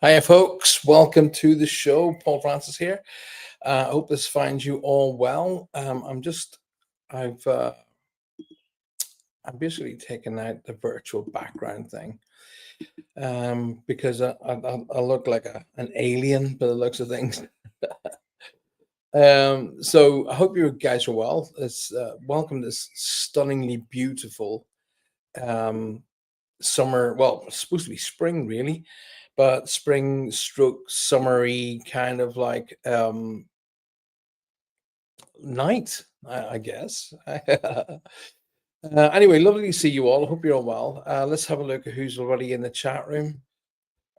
Hiya, folks. Welcome to the show. Paul Francis here. I hope this finds you all well. I've, I'm basically taking out the virtual background thing because I look like an alien by the looks of things. So I hope you guys are well. It's welcome to this stunningly beautiful um, summer. Well, it's supposed to be spring, really, but spring stroke summery kind of like night, I guess. Anyway, lovely to see you all. I hope you're all well. Let's have a look at who's already in the chat room.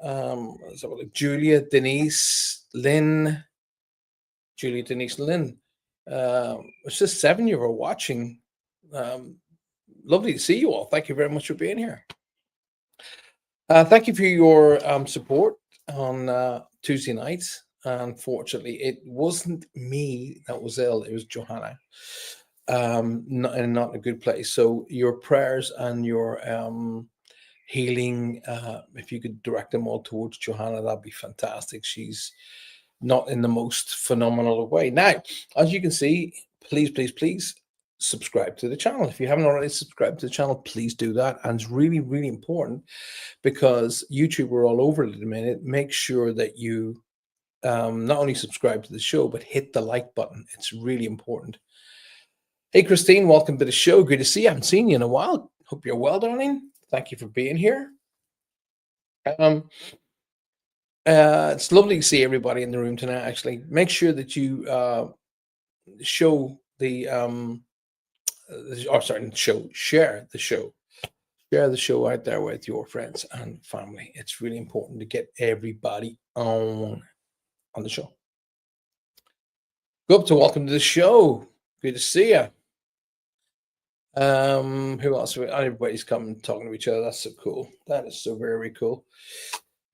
Let's have a look. Julia, Denise, Lynn. It's just 7 you were watching. Um, Lovely to see you all. Thank you very much for being here. Thank you for your support on Tuesday nights. Unfortunately, it wasn't me that was ill, it was Johanna. Not in a good place. So your prayers and your healing, if you could direct them all towards Johanna, that'd be fantastic. She's not in the most phenomenal way. Now, as you can see, please subscribe to the channel. If you haven't already subscribed to the channel, please do that. And it's really, really important because YouTube, we're all over it at the minute. Make sure that you not only subscribe to the show, but hit the like button. It's really important. Hey, Christine, welcome to the show. Good to see you. I haven't seen you in a while. Hope you're well, darling. Thank you for being here. It's lovely to see everybody in the room tonight. Actually, make sure that you show the share the show out there with your friends and family. It's really important to get everybody on the show. Go up to welcome to the show. Good to see you. Who else? Everybody's coming talking to each other. That's so cool. That is so very, very cool.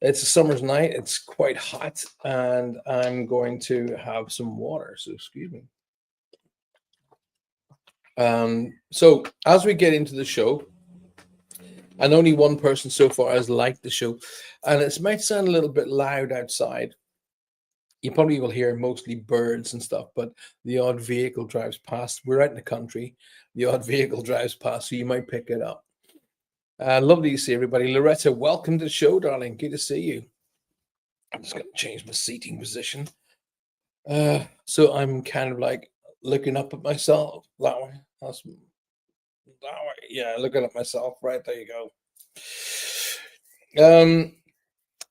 It's a summer's night. It's quite hot, and I'm going to have some water. So excuse me. So as we get into the show, and only one person so far has liked the show, and it might sound a little bit loud outside. You probably will hear mostly birds and stuff, but the odd vehicle drives past. We're out in the country. The odd vehicle drives past, so you might pick it up. Lovely to see everybody. Loretta, welcome to the show, darling. Good to see you. I'm just going to change my seating position. So I'm kind of like looking up at myself that way. That's that way. Yeah, looking at myself. Right, there you go.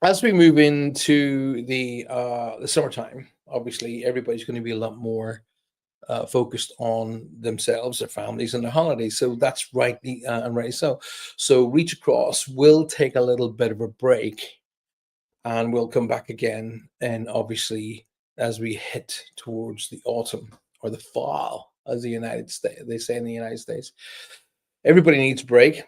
As we move into the summertime, obviously everybody's going to be a lot more focused on themselves, their families, and their holidays. So that's rightly and right. So Reach Across will take a little bit of a break, and we'll come back again. And obviously, as we hit towards the autumn or the fall, as they say in the United States, everybody needs a break.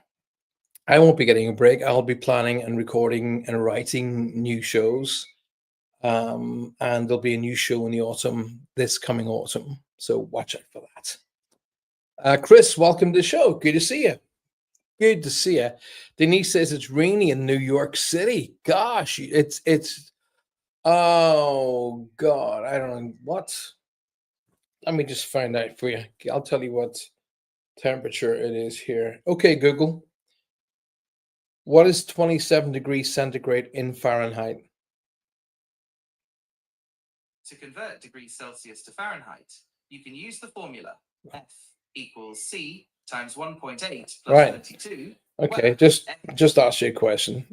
I won't be getting a break. I'll be planning and recording and writing new shows. And there'll be a new show in the autumn, this coming autumn. So watch out for that. Chris, welcome to the show. Good to see you. Good to see you. Denise says it's rainy in New York City. Gosh, it's oh God, I don't know what. Let me just find out for you. I'll tell you what temperature it is here. Okay, Google. What is 27 degrees centigrade in Fahrenheit? To convert degrees Celsius to Fahrenheit, you can use the formula F equals C times 1.8 plus Right. 32. Okay, just ask you a question.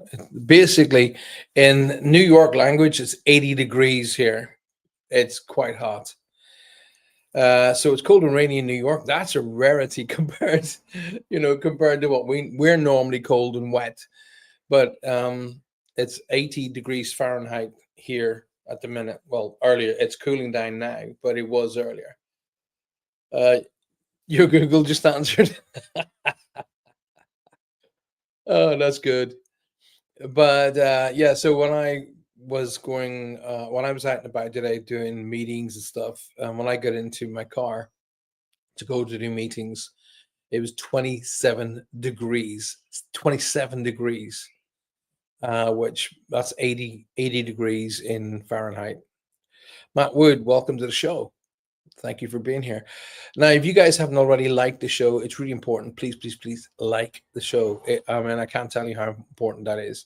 Basically, in New York language, it's 80 degrees here. It's quite hot. So it's cold and rainy in New York. That's a rarity compared to what we're normally cold and wet. But it's 80 degrees Fahrenheit here at the minute. Well, earlier. It's cooling down now, but it was earlier. Your Google just answered. Oh, that's good. But yeah, so when I was out and about today doing meetings and stuff, when I got into my car to go to do meetings, it was 27 degrees. 27 degrees. which that's 80 degrees in Fahrenheit. Matt Wood, welcome to the show. Thank you for being here. Now, if you guys haven't already liked the show, it's really important. Please, please, please like the show. I mean, I can't tell you how important that is.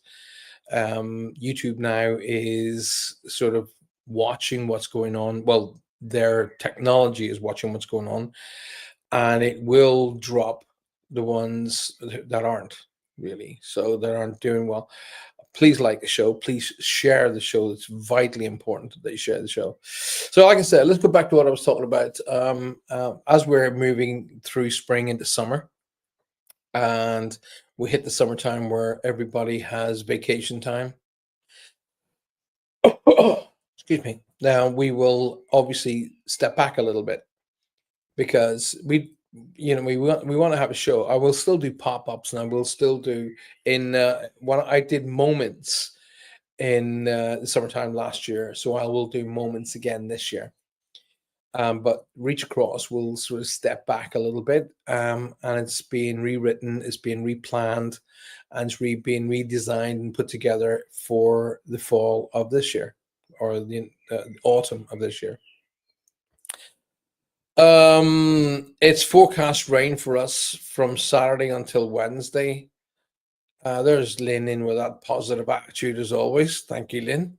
YouTube now is sort of watching what's going on. Well, their technology is watching what's going on, and it will drop the ones that aren't really, so that aren't doing well. Please like the show. Please share the show. It's vitally important that you share the show. So, like I said, let's go back to what I was talking about. As we're moving through spring into summer, and we hit the summertime where everybody has vacation time. Excuse me. Now we will obviously step back a little bit because we want to have a show. I will still do pop-ups, and I will still do when I did moments in the summertime last year, so I will do moments again this year. But Reach Across will sort of step back a little bit, and it's being rewritten, it's being replanned, and it's being redesigned and put together for the fall of this year, or the autumn of this year. It's forecast rain for us from Saturday until Wednesday. There's Lynn in with that positive attitude as always. Thank you, Lynn.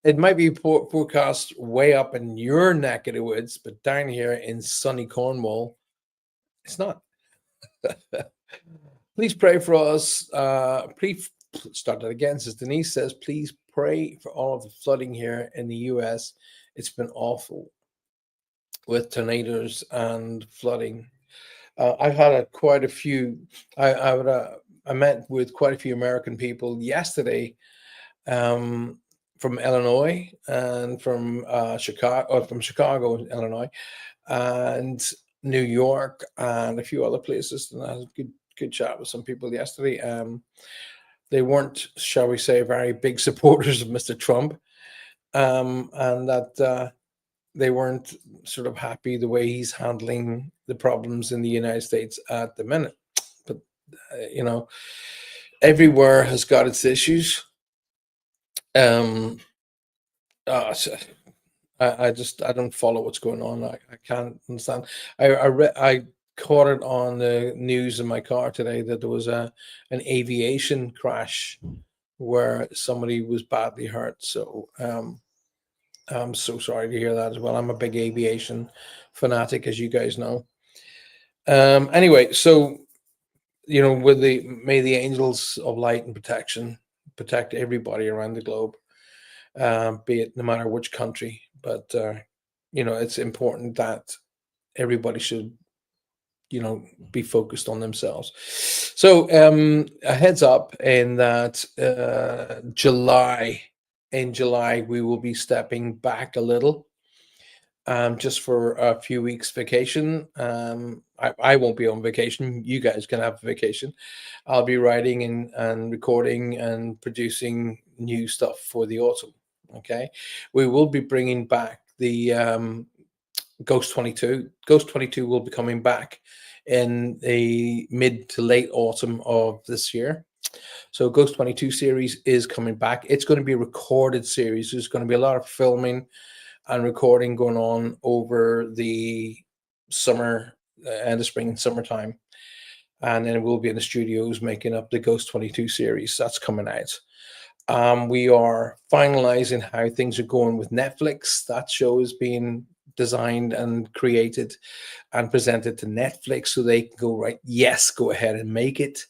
It might be forecast way up in your neck of the woods, but down here in sunny Cornwall, it's not. Please pray for us. Please start that again. Says Denise says, please pray for all of the flooding here in the US. It's been awful with tornadoes and flooding. I've had quite a few. I met with quite a few American people yesterday, from Illinois and from Chicago, or from Chicago, Illinois, and New York, and a few other places. And I had a good chat with some people yesterday. They weren't, shall we say, very big supporters of Mr. Trump, and that they weren't sort of happy the way he's handling the problems in the United States at the minute. But everywhere has got its issues. I don't follow what's going on. I can't understand. I caught it on the news in my car today that there was an aviation crash where somebody was badly hurt. So I'm so sorry to hear that as well. I'm a big aviation fanatic, as you guys know. Anyway, so may the angels of light and protection protect everybody around the globe, be it no matter which country. But it's important that everybody should be focused on themselves. So a heads up in that in July we will be stepping back a little, just for a few weeks vacation. I won't be on vacation. You guys can have a vacation. I'll be writing and recording and producing new stuff for the autumn. Okay, we will be bringing back the Ghost 22. Ghost 22 will be coming back in the mid to late autumn of this year. So Ghost 22 series is coming back. It's going to be a recorded series. There's going to be a lot of filming and recording going on over the summer, end of spring and summertime. And then we'll be in the studios making up the Ghost 22 series. That's coming out. We are finalizing how things are going with Netflix. That show is being designed and created and presented to Netflix so they can go, right, yes, go ahead and make it.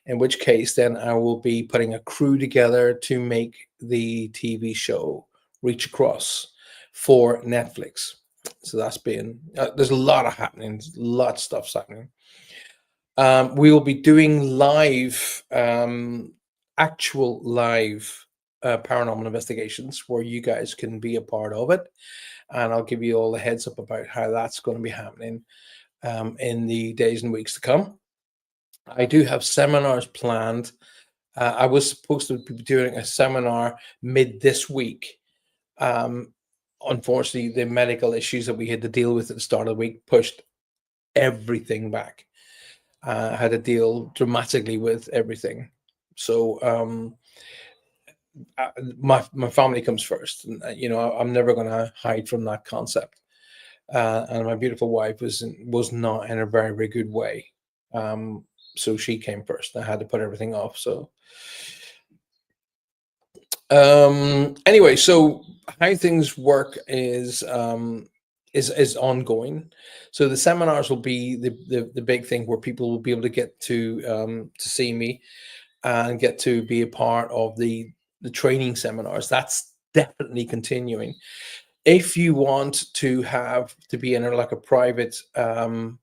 In which case, then I will be putting a crew together to make the TV show Reach Across for Netflix. So that's been, there's a lot of happening, a lot of stuff's happening. We will be doing live, actual live paranormal investigations where you guys can be a part of it. And I'll give you all the heads up about how that's going to be happening in the days and weeks to come. I do have seminars planned. I was supposed to be doing a seminar mid this week. Unfortunately, the medical issues that we had to deal with at the start of the week pushed everything back. I had to deal dramatically with everything. So my family comes first, and I'm never going to hide from that concept. And my beautiful wife was not in a very, very good way. So she came first. I had to put everything off. So anyway, so how things work is ongoing. So the seminars will be the big thing where people will be able to get to see me and get to be a part of the training seminars. That's definitely continuing. If you want to have to be in like a private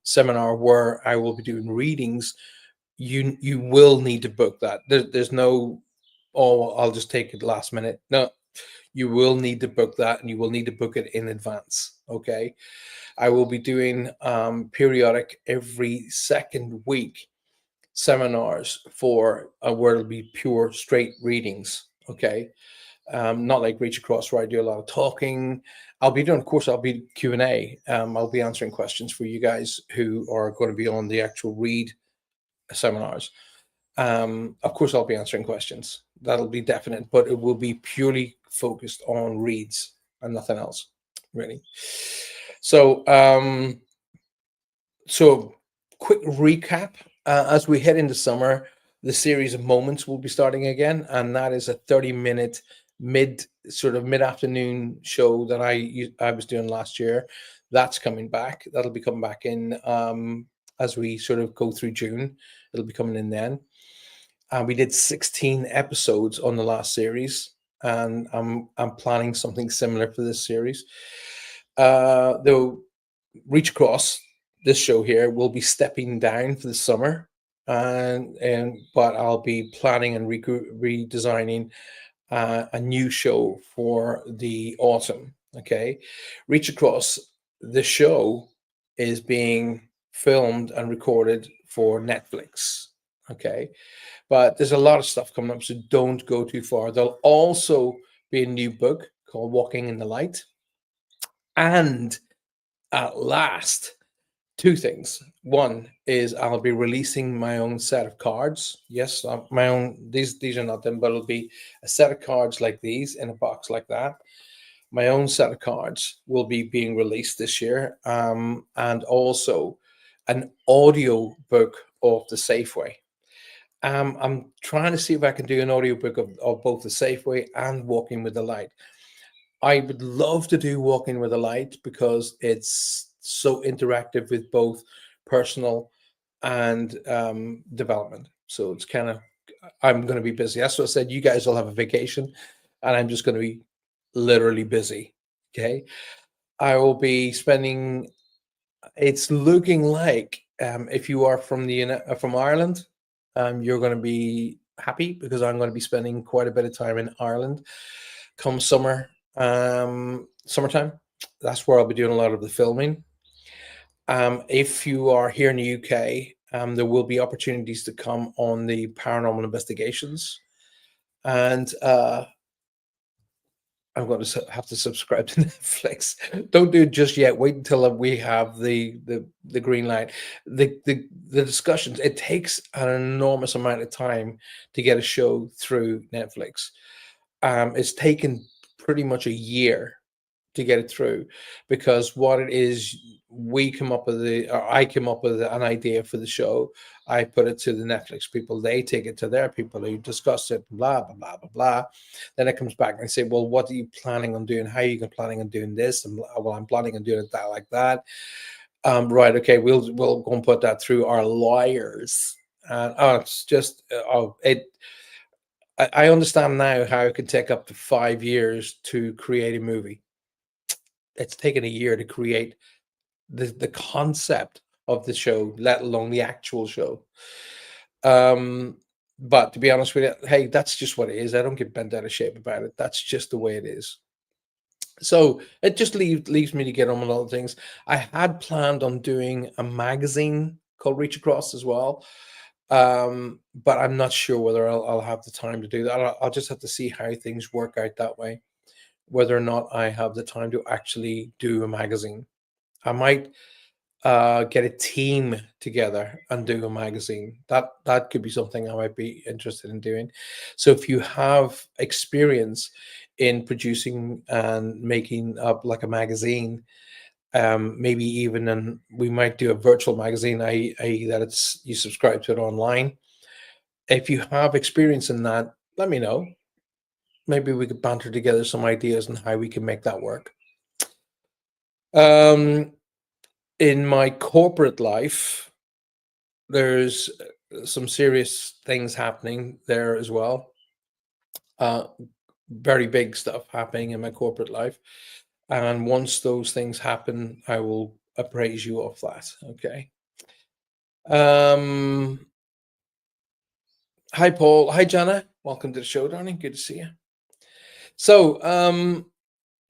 seminar where I will be doing readings, you will need to book that. There's no, oh, I'll just take it last minute. No, you will need to book that, and you will need to book it in advance. Okay. I will be doing periodic every second week seminars for where it'll be pure straight readings. Okay. Not like Reach Across where I do a lot of talking. I'll be doing, of course, I'll be Q&A. I'll be answering questions for you guys who are going to be on the actual read seminars. Of course, I'll be answering questions. That'll be definite, but it will be purely focused on reads and nothing else, really. So, so quick recap. As we head into summer, the series of moments will be starting again, and that is a 30-minute mid-afternoon show that I was doing last year. That's coming back. That'll be coming back in as we sort of go through June. It'll be coming in then. We did 16 episodes on the last series, and I'm planning something similar for this series. Though Reach Across, this show here, will be stepping down for the summer, but I'll be planning and redesigning a new show for the autumn. Okay, Reach Across, the show is being filmed and recorded for Netflix. Okay, but there's a lot of stuff coming up, so don't go too far. There'll also be a new book called Walking in the Light, and at last, two things. One is I'll be releasing my own set of cards. Yes, my own. These are not them, but it'll be a set of cards like these in a box like that. My own set of cards will be being released this year, and also an audio book of the Safeway. I'm trying to see if I can do an audiobook of both the Safeway and Walking with the Light. I would love to do Walking with the Light because it's so interactive with both personal and development. So it's kind of, I'm going to be busy. That's what I said. You guys will have a vacation, and I'm just going to be literally busy. Okay. I will be spending, it's looking like if you are from Ireland, you're going to be happy because I'm going to be spending quite a bit of time in Ireland come summertime. That's where I'll be doing a lot of the filming. If you are here in the UK, there will be opportunities to come on the paranormal investigations, and I'm going to have to subscribe to Netflix. Don't do it just yet. Wait until we have the green light. The discussions. It takes an enormous amount of time to get a show through Netflix. It's taken pretty much a year to get it through, because what it is, I came up with an idea for the show. I put it to the Netflix people. They take it to their people who discuss it, blah, blah, blah, blah, blah. Then it comes back and say, well, what are you planning on doing? How are you planning on doing this? And well, I'm planning on doing it that like that. Right. Okay. We'll go and put that through our lawyers. And it's just, I understand now how it can take up to 5 years to create a movie. It's taken a year to create the concept of the show, let alone the actual show. But to be honest with you, hey, that's just what it is. I don't get bent out of shape about it. That's just the way it is. So it just leaves me to get on with other things. I had planned on doing a magazine called Reach Across as well. But I'm not sure whether I'll have the time to do that. I'll just have to see how things work out that way, whether or not I have the time to actually do a magazine. I might get a team together and do a magazine. That could be something I might be interested in doing. So if you have experience in producing and making up like a magazine, maybe even and we might do a virtual magazine, i.e. that it's you subscribe to it online. If you have experience in that, let me know. Maybe we could banter together some ideas on how we can make that work. In my corporate life, there's some serious things happening there as well. Very big stuff happening in my corporate life. And once those things happen, I will appraise you of that. Okay. Hi, Paul. Hi, Jana. Welcome to the show, darling. Good to see you. So,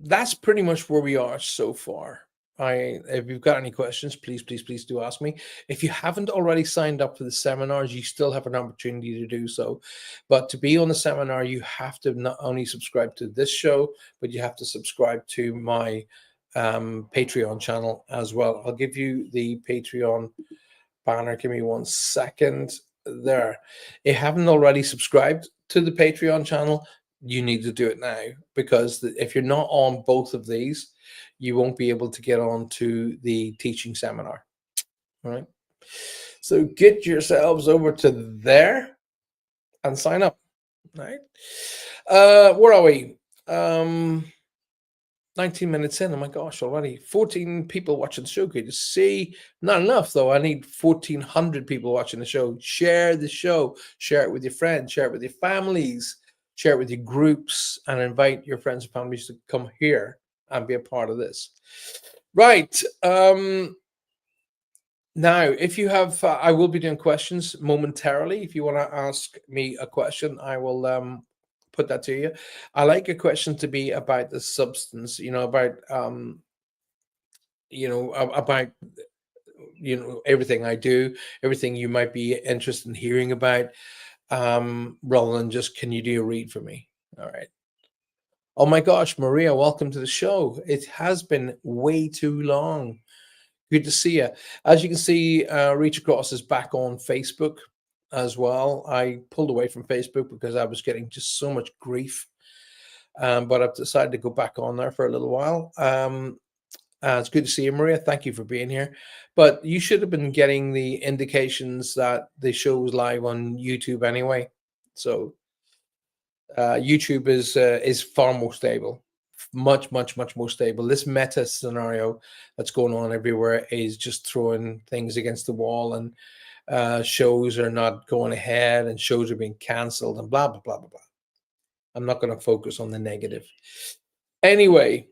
that's pretty much where we are so far. If you've got any questions, please do ask me. If you haven't already signed up for the seminars, you still have an opportunity to do so. But to be on the seminar, you have to not only subscribe to this show, but you have to subscribe to my Patreon channel as well. I'll give you the Patreon banner. Give me 1 second there. If you haven't already subscribed to the Patreon channel, you need to do it now, because if you're not on both of these, you won't be able to get on to the teaching seminar. All right. So get yourselves over to there and sign up. All right. Where are we? 19 minutes in. Oh my gosh, already 14 people watching the show. Good to see. Not enough though. I need 1,400 people watching the show. Share the show. Share it with your friends. Share it with your families. Share it with your groups, and invite your friends and families to come here and be a part of this. Right. Now, if you have, I will be doing questions momentarily. If you want to ask me a question, I will put that to you. I like a question to be about the substance, about everything I do, everything you might be interested in hearing about, rather than just, can you do a read for me? All right. Oh my gosh, Maria, welcome to the show. It has been way too long. Good to see you. As you can see, Reach Across is back on Facebook as well. I pulled away from Facebook because I was getting just so much grief. But I've decided to go back on there for a little while. It's good to see you, Maria. Thank you for being here. But you should have been getting the indications that the show was live on YouTube anyway. So YouTube is far more stable, much more stable. This meta scenario that's going on everywhere is just throwing things against the wall, and shows are not going ahead, and shows are being canceled, and blah blah blah blah blah. I'm not going to focus on the negative. Anyway,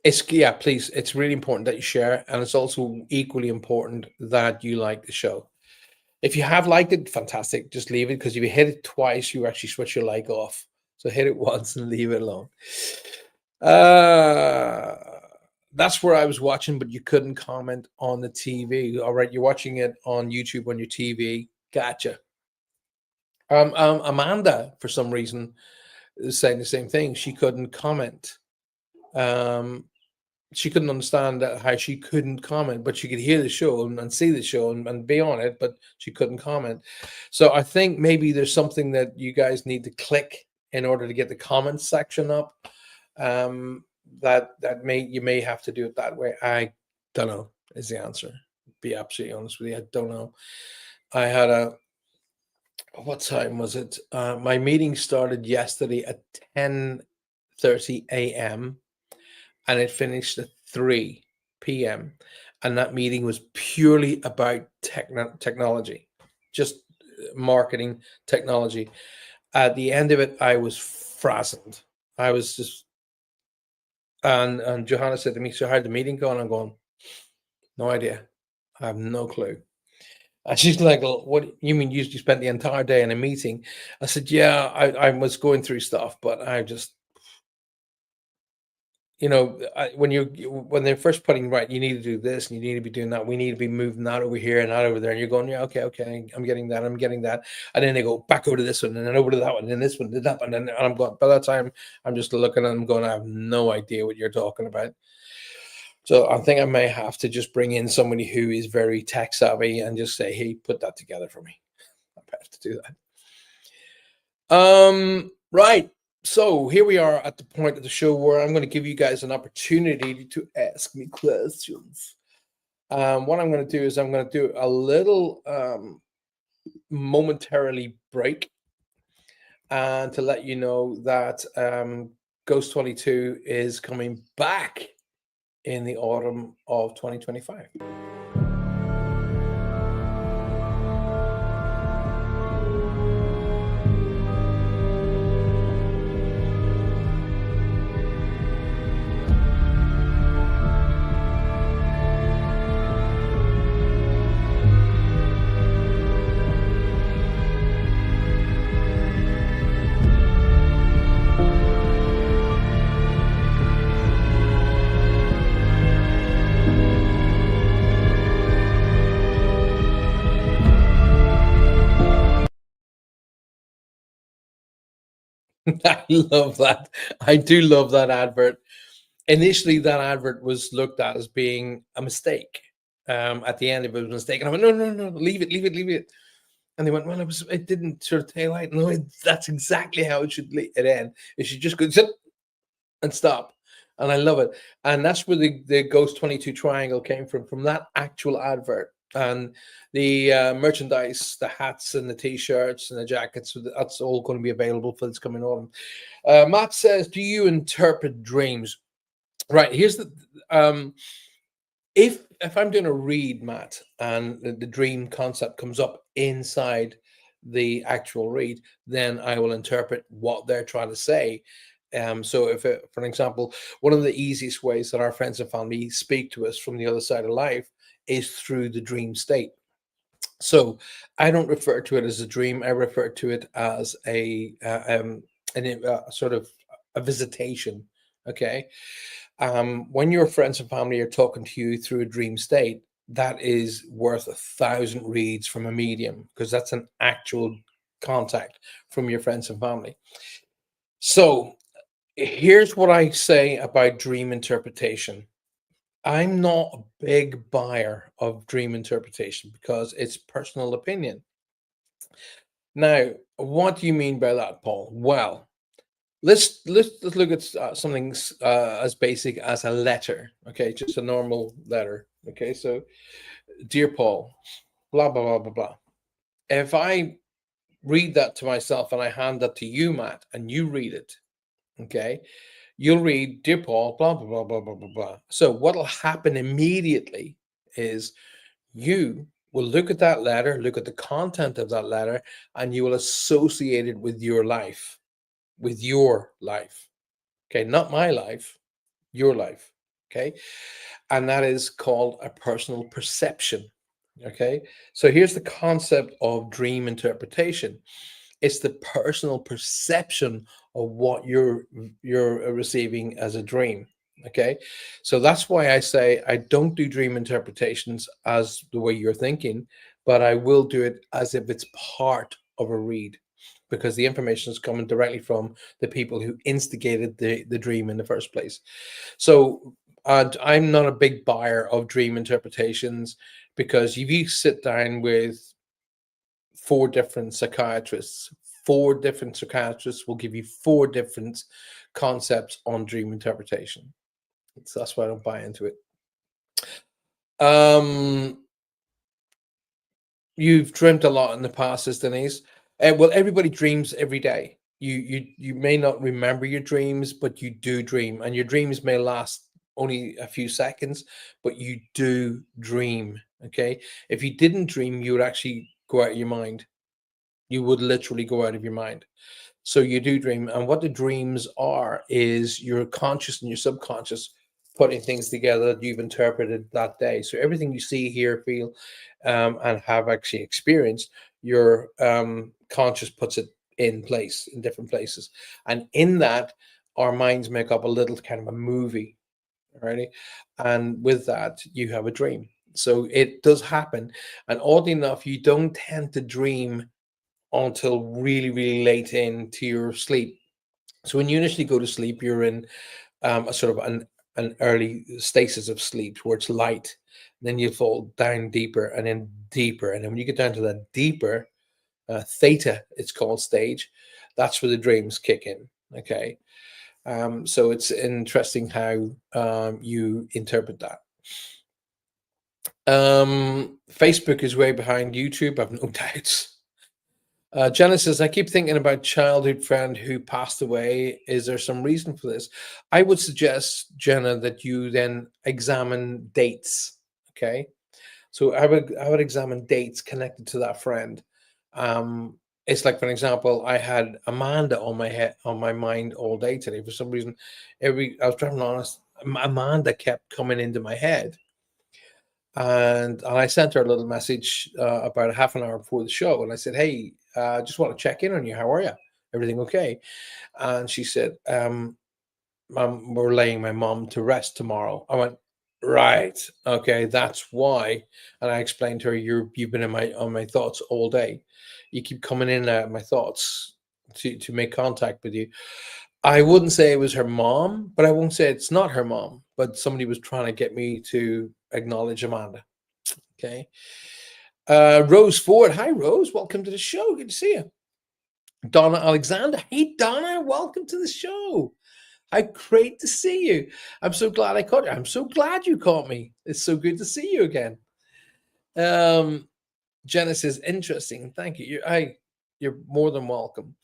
please, it's really important that you share, and it's also equally important that you like the show. If you have liked it, fantastic. Just leave it, because if you hit it twice, you actually switch your like off. So hit it once and leave it alone. That's where I was watching, but you couldn't comment on the TV. All right, you're watching it on YouTube on your TV. Gotcha. Amanda, for some reason, is saying the same thing. She couldn't comment. She couldn't understand how she couldn't comment, but she could hear the show and see the show and be on it, but she couldn't comment. So I think maybe there's something that you guys need to click in order to get the comment section up. You may have to do it that way. I don't know is the answer. Be absolutely honest with you. I don't know. I had what time was it? My meeting started yesterday at 10:30 a.m. and it finished at 3 p.m. And that meeting was purely about technology, just marketing technology. At the end of it, I was frazzled. I was just, and Johanna said to me, "So how'd the meeting go?" And I'm going, "No idea. I have no clue." And she's like, "Well, what you mean you spent the entire day in a meeting?" I said, "Yeah, I was going through stuff, but I just, when they're first putting, right, you need to do this and you need to be doing that. We need to be moving that over here and that over there." And you're going, "Yeah, okay. I'm getting that. And then they go back over to this one and then over to that one and then this one, did that one. And I'm going, by that time, I'm just looking at them going, "I have no idea what you're talking about." So I think I may have to just bring in somebody who is very tech savvy and just say, hey, put that together for me. I have to do that. Right. So here we are at the point of the show where I'm going to give you guys an opportunity to ask me questions. What I'm going to do is I'm going to do a little momentarily break and to let you know that Ghost 22 is coming back in the autumn of 2025. I love that. I do love that advert. Initially, that advert was looked at as being a mistake. At the end, it was a mistake, and I went, "No, no, no, leave it, leave it, leave it." And they went, "Well, it didn't sort of tail out." No, that's exactly how it should it end. It should just go zip and stop. And I love it. And that's where the Ghost 22 triangle came from that actual advert. And the merchandise, the hats and the t-shirts and the jackets, that's all going to be available for this coming autumn. Matt says, do you interpret dreams? Right, here's the if I'm doing a read, Matt, and the dream concept comes up inside the actual read, then I will interpret what they're trying to say. So if, for example, one of the easiest ways that our friends and family speak to us from the other side of life is through the dream state. So I don't refer to it as a dream. I refer to it as a sort of a visitation. Okay. When your friends and family are talking to you through a dream state, that is worth 1,000 reads from a medium, because that's an actual contact from your friends and family. So here's what I say about dream interpretation. I'm not a big buyer of dream interpretation because it's personal opinion. Now, what do you mean by that, Paul? Well, let's look at something as basic as a letter. Okay, just a normal letter. Okay, so dear Paul, blah blah blah blah blah. If I read that to myself and I hand that to you, Matt, and you read it, okay, you'll read dear Paul, blah blah blah blah blah blah blah. So what'll happen immediately is you will look at that letter, look at the content of that letter, and you will associate it with your life. With your life. Okay, not my life, your life. Okay, and that is called a personal perception. Okay, so here's the concept of dream interpretation. It's the personal perception of what you're receiving as a dream. Okay, so that's why I say I don't do dream interpretations as the way you're thinking, but I will do it as if it's part of a read, because the information is coming directly from the people who instigated the dream in the first place. So I'm not a big buyer of dream interpretations, because if you sit down with four different psychiatrists will give you four different concepts on dream interpretation. So that's why I don't buy into it. You've dreamt a lot in the past, says Denise. Well, everybody dreams every day. You may not remember your dreams, but you do dream, and your dreams may last only a few seconds, but you do dream. Okay, if you didn't dream, you would actually go out of your mind. You would literally go out of your mind. So you do dream, and what the dreams are is your conscious and your subconscious putting things together that you've interpreted that day. So everything you see, hear, feel, and have actually experienced, your conscious puts it in place in different places, and in that, our minds make up a little kind of a movie, alrighty, and with that, you have a dream. So it does happen, and oddly enough, you don't tend to dream until really, really late into your sleep. So when you initially go to sleep, you're in a sort of an an early stasis of sleep where it's light. Then you fall down deeper and then deeper. And then when you get down to that deeper, theta, it's called stage, that's where the dreams kick in. Okay. So it's interesting how you interpret that. Facebook is way behind YouTube, I've no doubts. Jenna says, I keep thinking about childhood friend who passed away. Is there some reason for this? I would suggest, Jenna, that you then examine dates. Okay. So I would examine dates connected to that friend. It's like, for example, I had Amanda on my mind all day today. For some reason, I was driving honest, Amanda kept coming into my head. And I sent her a little message about a half an hour before the show, and I said, "Hey, just want to check in on you. How are you? Everything okay?" And she said, we're laying my mom to rest tomorrow." I went, "Right, okay, that's why." And I explained to her, "You've been in my thoughts all day. You keep coming in and out of my thoughts to make contact with you." I wouldn't say it was her mom, but I won't say it's not her mom. But somebody was trying to get me to acknowledge Amanda. Okay. Rose Ford. Hi, Rose. Welcome to the show. Good to see you. Donna Alexander. Hey, Donna. Welcome to the show. How great to see you. I'm so glad I caught you. I'm so glad you caught me. It's so good to see you again. Jenna says, interesting. Thank you. You're more than welcome.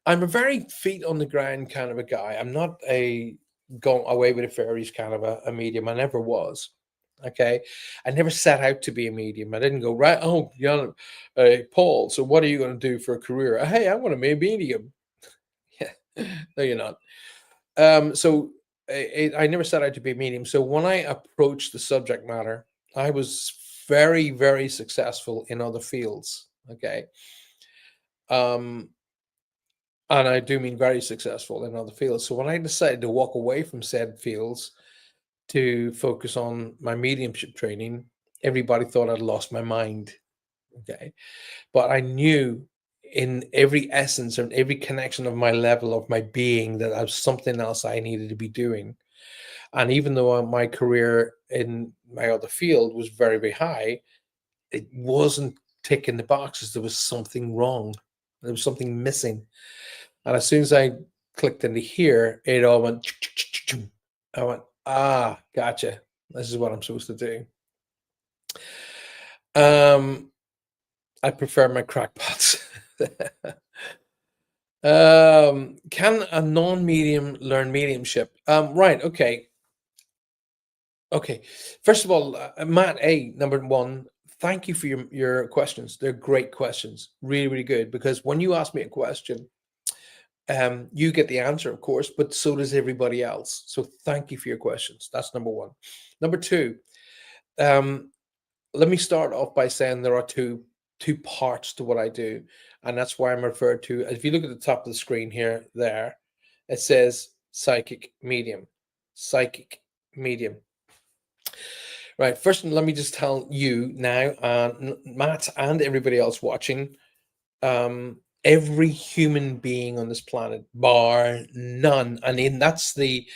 I'm a very feet on the ground kind of a guy. I'm not a going away with the fairies kind of a medium. I never was. Okay. I never set out to be a medium. I didn't go, right. Oh, Paul, so what are you going to do for a career? Hey, I want to be a medium. Yeah. No, you're not. So I never set out to be a medium. So when I approached the subject matter, I was very, very successful in other fields. Okay. And I do mean very successful in other fields. So when I decided to walk away from said fields to focus on my mediumship training, everybody thought I'd lost my mind. Okay. But I knew in every essence and every connection of my level of my being that I was something else I needed to be doing. And even though my career in my other field was very, very high, it wasn't ticking the boxes. There was something wrong. There was something missing. And as soon as I clicked into here, it all went. I went, gotcha. This is what I'm supposed to do. I prefer my crackpots. Can a non-medium learn mediumship? Right. Okay. Okay. First of all, Matt A, number one, thank you for your questions. They're great questions. Really, really good. Because when you ask me a question, you get the answer, of course, but so does everybody else. So thank you for your questions. That's number one. Number two, let me start off by saying there are two parts to what I do, and that's why I'm referred to. If you look at the top of the screen here, there, it says psychic medium. Psychic medium. Right. First, let me just tell you now, Matt, and everybody else watching. Every human being on this planet, bar none, and in that's the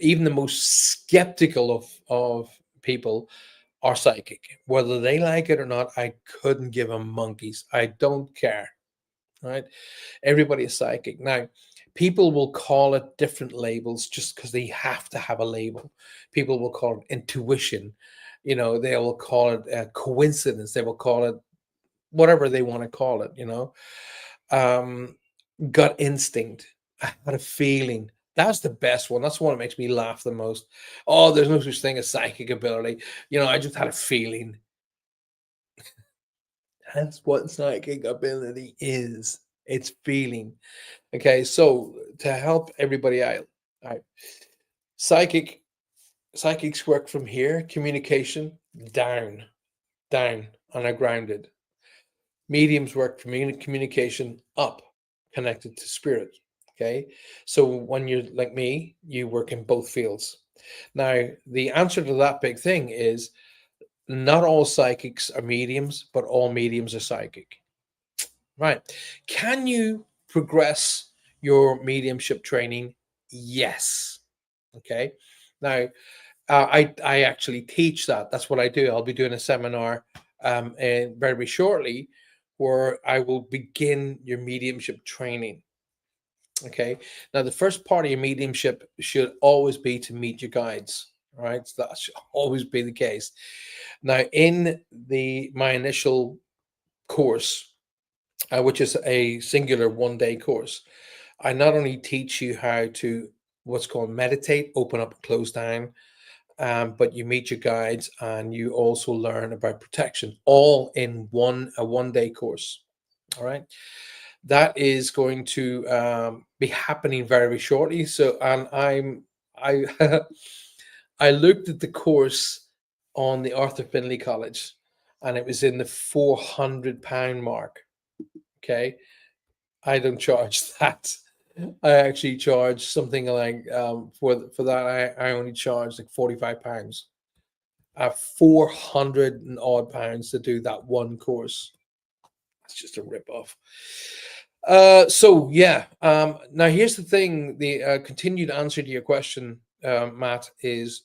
even the most skeptical of people are psychic. Whether they like it or not, I couldn't give a monkeys. I don't care. Right? Everybody is psychic. Now, people will call it different labels just because they have to have a label. People will call it intuition. They will call it a coincidence. They will call it whatever they want to call it. Gut instinct. I had a feeling. That's the best one. That's the one that makes me laugh the most. Oh, there's no such thing as psychic ability. I just had a feeling. That's what psychic ability is. It's feeling. Okay, so to help everybody out, psychics work from here, communication down, and are grounded. Mediums work from communication up, connected to spirit. Okay, so when you're like me, you work in both fields. Now, the answer to that big thing is not all psychics are mediums, but all mediums are psychic. Right. Can you progress your mediumship training? Yes. Okay. Now, I actually teach that. That's what I do. I'll be doing a seminar and very shortly where I will begin your mediumship training. Okay. Now, the first part of your mediumship should always be to meet your guides. All right. So that should always be the case. Now, in my initial course, which is a singular 1 day course, I not only teach you how to what's called meditate, open up and close down, but you meet your guides and you also learn about protection, all in a 1 day course. All right, that is going to be happening very shortly. So, and I I looked at the course on the Arthur Finley College, and it was in the £400 mark. Okay, I don't charge that. I actually charge something like for that. I only charge like £45. 400 and odd pounds to do that one course. It's just a rip off. So yeah. Now here's the thing. The continued answer to your question, Matt, is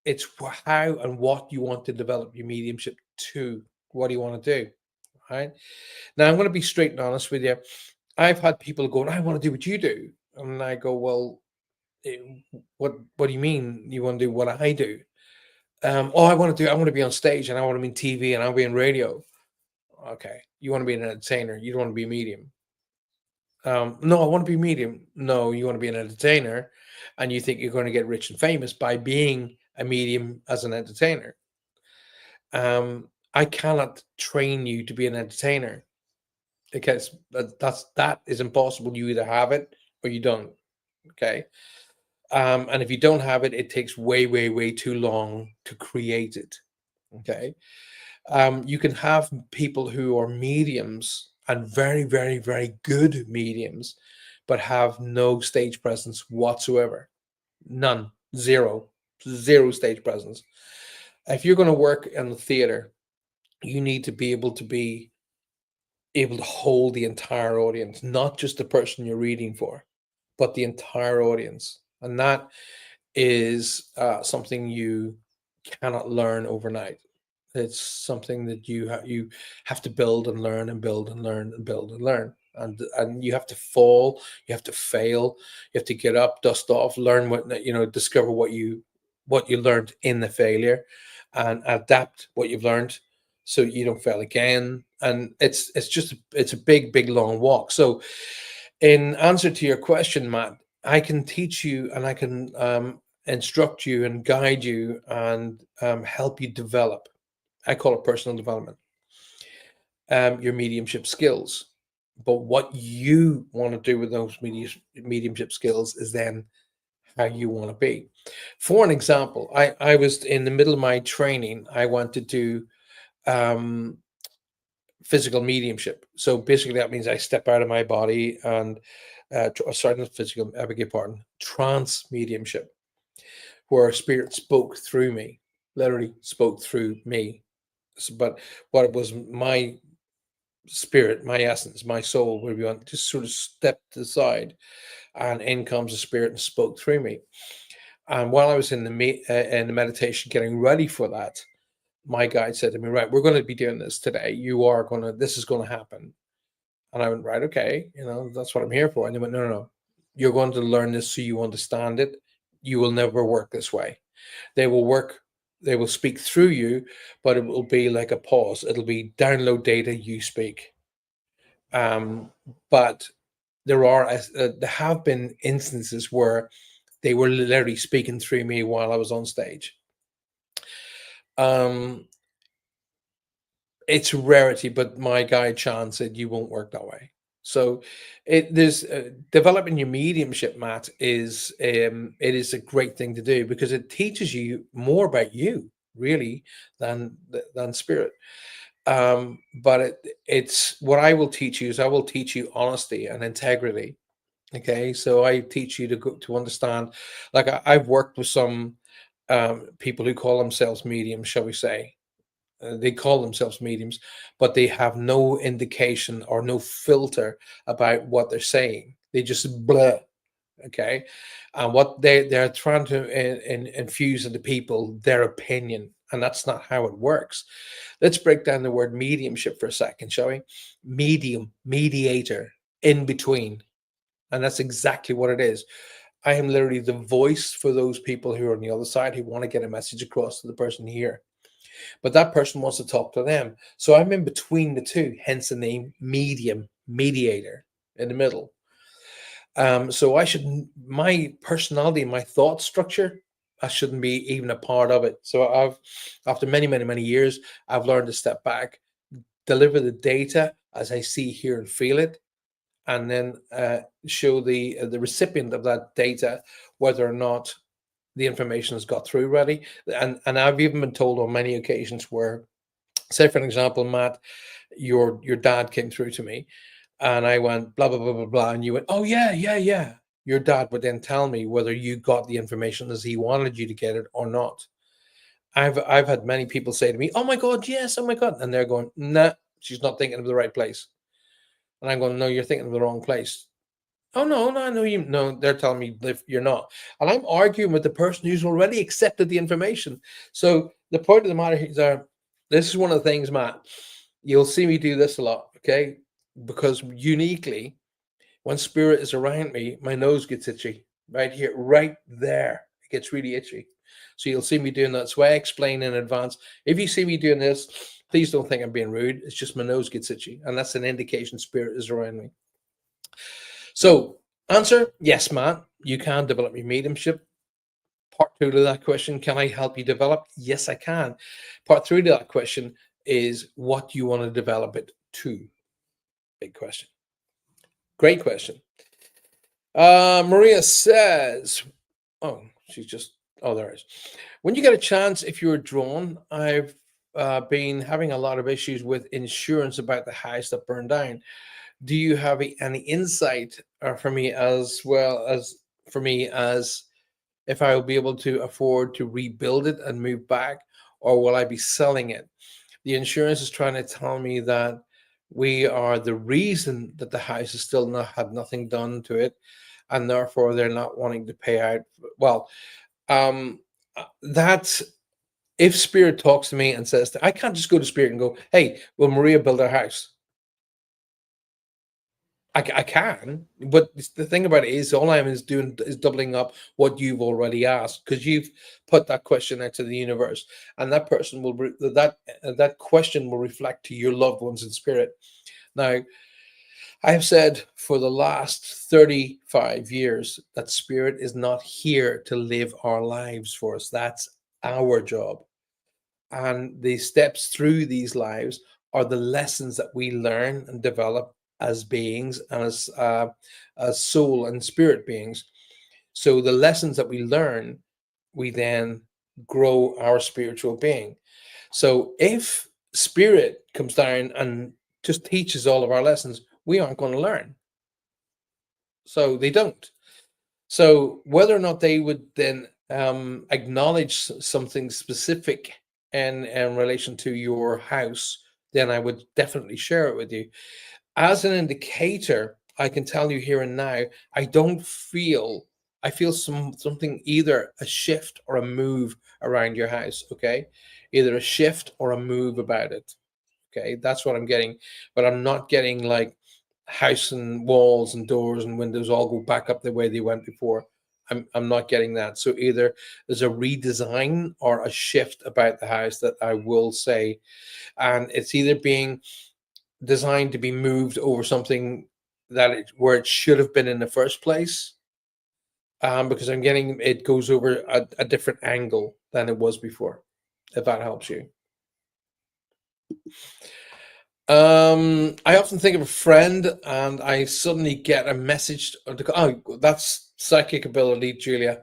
it's how and what you want to develop your mediumship to. What do you want to do? Right now, I'm going to be straight and honest with you. I've had people going, I want to do what you do, and I go, well, eh, what do you mean you want to do what I do? Oh, I want to be on stage and I want to be in TV and I'll be in radio. Okay. You want to be an entertainer. You don't want to be a medium. No, I want to be medium. No, you want to be an entertainer and you think you're going to get rich and famous by being a medium as an entertainer. I cannot train you to be an entertainer because that is impossible. You either have it or you don't. Okay. And if you don't have it, it takes way, way, way too long to create it. Okay. You can have people who are mediums and very, very, very good mediums, but have no stage presence whatsoever. None. Zero stage presence. If you're going to work in the theater, you need to be able to hold the entire audience, not just the person you're reading for, but the entire audience. And that is something you cannot learn overnight. It's something that you have to build and learn and build and learn and build and learn. And you have to fall, you have to fail, you have to get up, dust off, learn discover what you learned in the failure, and adapt what you've learned so you don't fail again. And it's a big, big long walk. So, in answer to your question, Matt, I can teach you and I can instruct you and guide you and help you develop. I call it personal development, your mediumship skills. But what you want to do with those mediumship skills is then how you want to be. For an example, I was in the middle of my training. I want to do physical mediumship. So basically, that means I step out of my body and sorry, not physical. I beg your pardon. Trance mediumship, where spirit spoke through me, literally spoke through me. But what it was, my spirit, my essence, my soul, whatever you want, just sort of stepped aside, and in comes the spirit and spoke through me. And while I was in the meditation, getting ready for that, my guide said to me, "Right, we're going to be doing this today. This is going to happen." And I went, "Right, okay, that's what I'm here for." And they went, "No, no, no, you're going to learn this so you understand it. You will never work this way. They will speak through you, but it will be like a pause. It'll be download data, you speak." But there have been instances where they were literally speaking through me while I was on stage. It's a rarity, but my guide Chan said you won't work that way. So there's developing your mediumship, Matt, it is a great thing to do because it teaches you more about you really than spirit. But it's what I will teach you is I will teach you honesty and integrity. Okay, so I teach you to understand. Like I've worked with some people who call themselves mediums, shall we say? They call themselves mediums, but they have no indication or no filter about what they're saying. They just blah. Okay, and what they're trying to infuse into people their opinion, and that's not how it works. Let's break down the word mediumship for a second, shall we? Medium, mediator, in between, and that's exactly what it is. I am literally the voice for those people who are on the other side who want to get a message across to the person here, but that person wants to talk to them. So I'm in between the two, hence the name medium, mediator, in the middle. So my personality, my thought structure, I shouldn't be even a part of it. So after many, many, many years, I've learned to step back, deliver the data as I see, hear, and feel it, and then show the recipient of that data whether or not the information has got through ready. And I've even been told on many occasions where, say for an example, Matt, your dad came through to me, and I went blah blah blah blah blah, and you went, oh yeah, yeah, yeah. Your dad would then tell me whether you got the information as he wanted you to get it or not. I've had many people say to me, "Oh my God, yes, oh my God," and they're going, "Nah, she's not thinking of the right place," and I'm going, "No, you're thinking of the wrong place." Oh no, no, no, you no, they're telling me if you're not. And I'm arguing with the person who's already accepted the information. So the point of the matter is this is one of the things, Matt. You'll see me do this a lot, okay? Because uniquely, when spirit is around me, my nose gets itchy. Right here, right there. It gets really itchy. So you'll see me doing that. So I explain in advance. If you see me doing this, please don't think I'm being rude. It's just my nose gets itchy. And that's an indication spirit is around me. So, answer yes, Matt, you can develop your mediumship. Part two to that question, can I help you develop? Yes, I can. Part three to that question is what you want to develop it to. Big question. Great question. Maria says, oh, she's just, oh, there it is. When you get a chance, if you're drawn, I've been having a lot of issues with insurance about the house that burned down. Do you have any insight for me, as well as for me, as if I will be able to afford to rebuild it and move back, or will I be selling it? The insurance is trying to tell me that we are the reason that the house is still not had nothing done to it, and therefore they're not wanting to pay out. Well, that's if spirit talks to me and says, I can't just go to spirit and go, hey, will Maria build our house? I can, but the thing about it is, all I'm is doing is doubling up what you've already asked, because you've put that question out to the universe, and that person will that question will reflect to your loved ones in spirit. Now, I have said for the last 35 years that spirit is not here to live our lives for us. That's our job, and the steps through these lives are the lessons that we learn and develop as beings and as soul and spirit beings. So the lessons that we learn, we then grow our spiritual being. So if spirit comes down and just teaches all of our lessons, we aren't going to learn. So they don't. So whether or not they would then acknowledge something specific in relation to your house, then I would definitely share it with you. As an indicator, I can tell you here and now, I don't feel, I feel something, either a shift or a move around your house. Okay, either a shift or a move about it. Okay, that's what I'm getting, but I'm not getting like house and walls and doors and windows all go back up the way they went before. I'm not getting that. So either there's a redesign or a shift about the house that I will say, and it's either being designed to be moved over something that where it should have been in the first place. Because I'm getting it goes over a different angle than it was before, if that helps you. I often think of a friend and I suddenly get a message. Oh, that's psychic ability, Julia.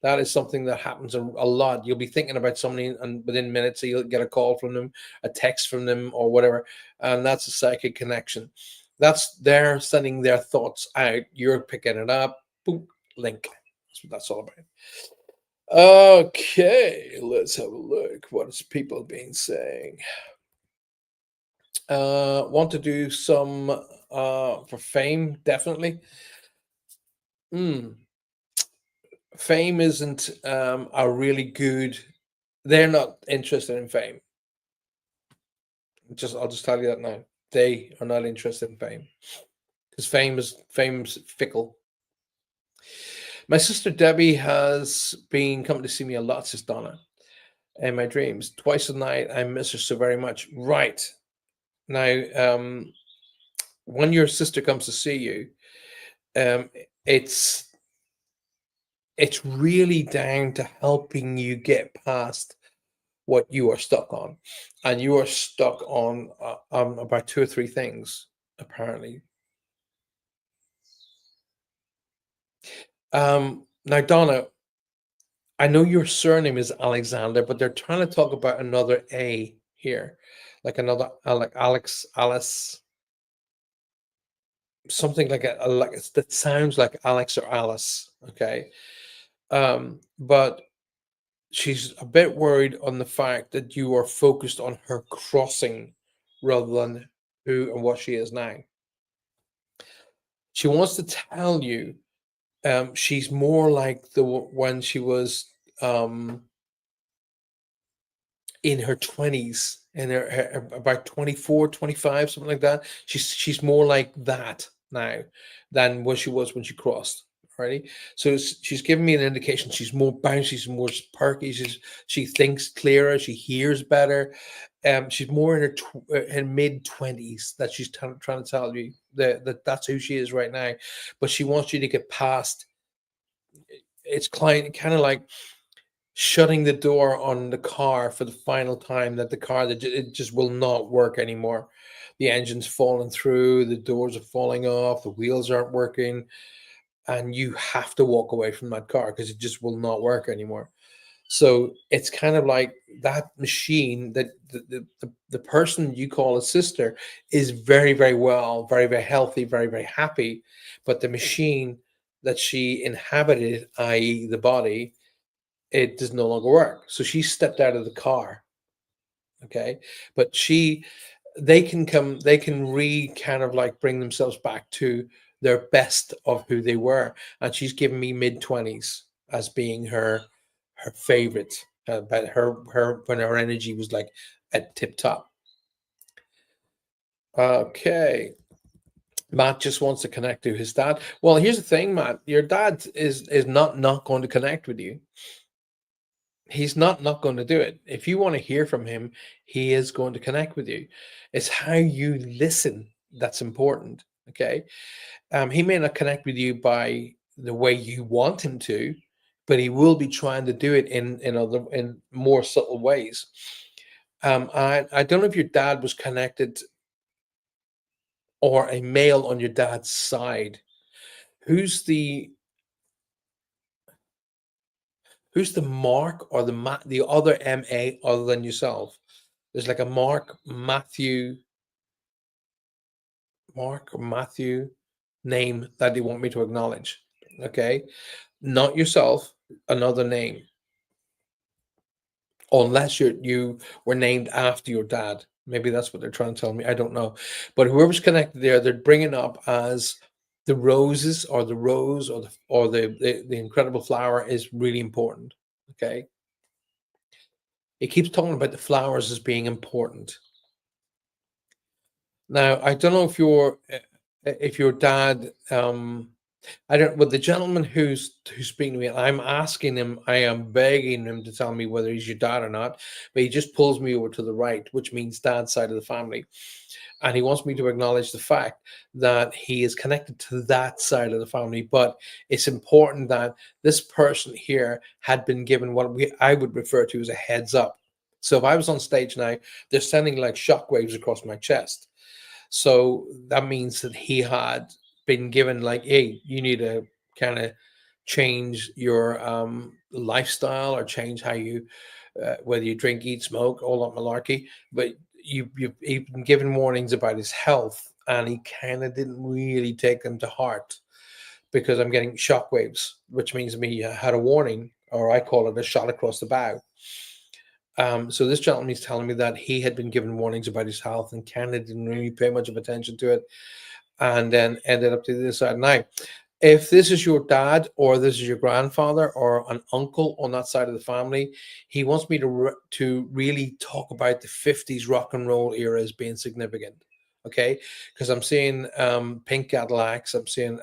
That is something that happens a lot. You'll be thinking about somebody, and within minutes, you'll get a call from them, a text from them, or whatever. And that's a psychic connection. That's they're sending their thoughts out. You're picking it up. Boom, link. That's what that's all about. Okay, let's have a look. What has people been saying? Want to do some for fame, definitely. fame isn't a really good. They're not interested in fame. I'll just tell you that now. They are not interested in fame because fame's fickle. My sister Debbie has been coming to see me a lot, says Donna, in my dreams twice a night. I miss her so very much. Right now, when your sister comes to see you, um, it's it's really down to helping you get past what you are stuck on, and you are stuck on about two or three things apparently. Now, Donna, I know your surname is Alexander, but they're trying to talk about another A here, like another like Alex, Alice, something like that sounds like Alex or Alice. Okay, but she's a bit worried on the fact that you are focused on her crossing rather than who and what she is now. She wants to tell you she's more like when she was um, in her 20s, in about 24, 25, something like that. She's more like that now than what she was when she crossed. Alrighty, so she's giving me an indication she's more bouncy, she's more perky, she thinks clearer, she hears better. She's more in her mid 20s that she's trying to tell you that's who she is right now, but she wants you to get past. It's kind of like shutting the door on the car for the final time, that the car that it just will not work anymore. The engine's falling through, the doors are falling off, the wheels aren't working, and you have to walk away from that car because it just will not work anymore. So it's kind of like that machine that the person you call a sister is very, very well, very, very healthy, very, very happy. But the machine that she inhabited, i.e., the body, it does no longer work. So she stepped out of the car. Okay. But they can kind of like bring themselves back to their best of who they were. And she's given me mid 20s as being her favorite, but her when her energy was like at tip top. Okay. Matt just wants to connect to his dad. Well, here's the thing, Matt. Your dad is not going to connect with you. He's not going to do it. If you want to hear from him, he is going to connect with you. It's how you listen that's important. Okay. He may not connect with you by the way you want him to, but he will be trying to do it in more subtle ways. I don't know if your dad was connected or a male on your dad's side. Who's the Mark or the other MA other than yourself? There's like a Mark or Matthew name that they want me to acknowledge. Okay. Not yourself, another name. Unless you were named after your dad. Maybe that's what they're trying to tell me. I don't know. But whoever's connected there, they're bringing up as the roses or the rose or the incredible flower is really important. Okay. It keeps talking about the flowers as being important. Now, I don't know if your dad I don't. Well, the gentleman who's speaking to me, I'm asking him, I am begging him to tell me whether he's your dad or not. But he just pulls me over to the right, which means dad's side of the family, and he wants me to acknowledge the fact that he is connected to that side of the family. But it's important that this person here had been given what I would refer to as a heads up. So if I was on stage now, they're sending like shockwaves across my chest. So that means that he had been given like, hey, you need to kind of change your lifestyle or change how you, whether you drink, eat, smoke, all that malarkey. But you've been given warnings about his health, and he kind of didn't really take them to heart because I'm getting shockwaves, which means me had a warning, or I call it a shot across the bow. So this gentleman is telling me that he had been given warnings about his health and kind of didn't really pay much of attention to it, and then ended up to the other side. Now, If this is your dad or this is your grandfather or an uncle on that side of the family, he wants me to really talk about the 50s rock and roll era as being significant. Okay, because I'm seeing Pink Cadillacs, I'm seeing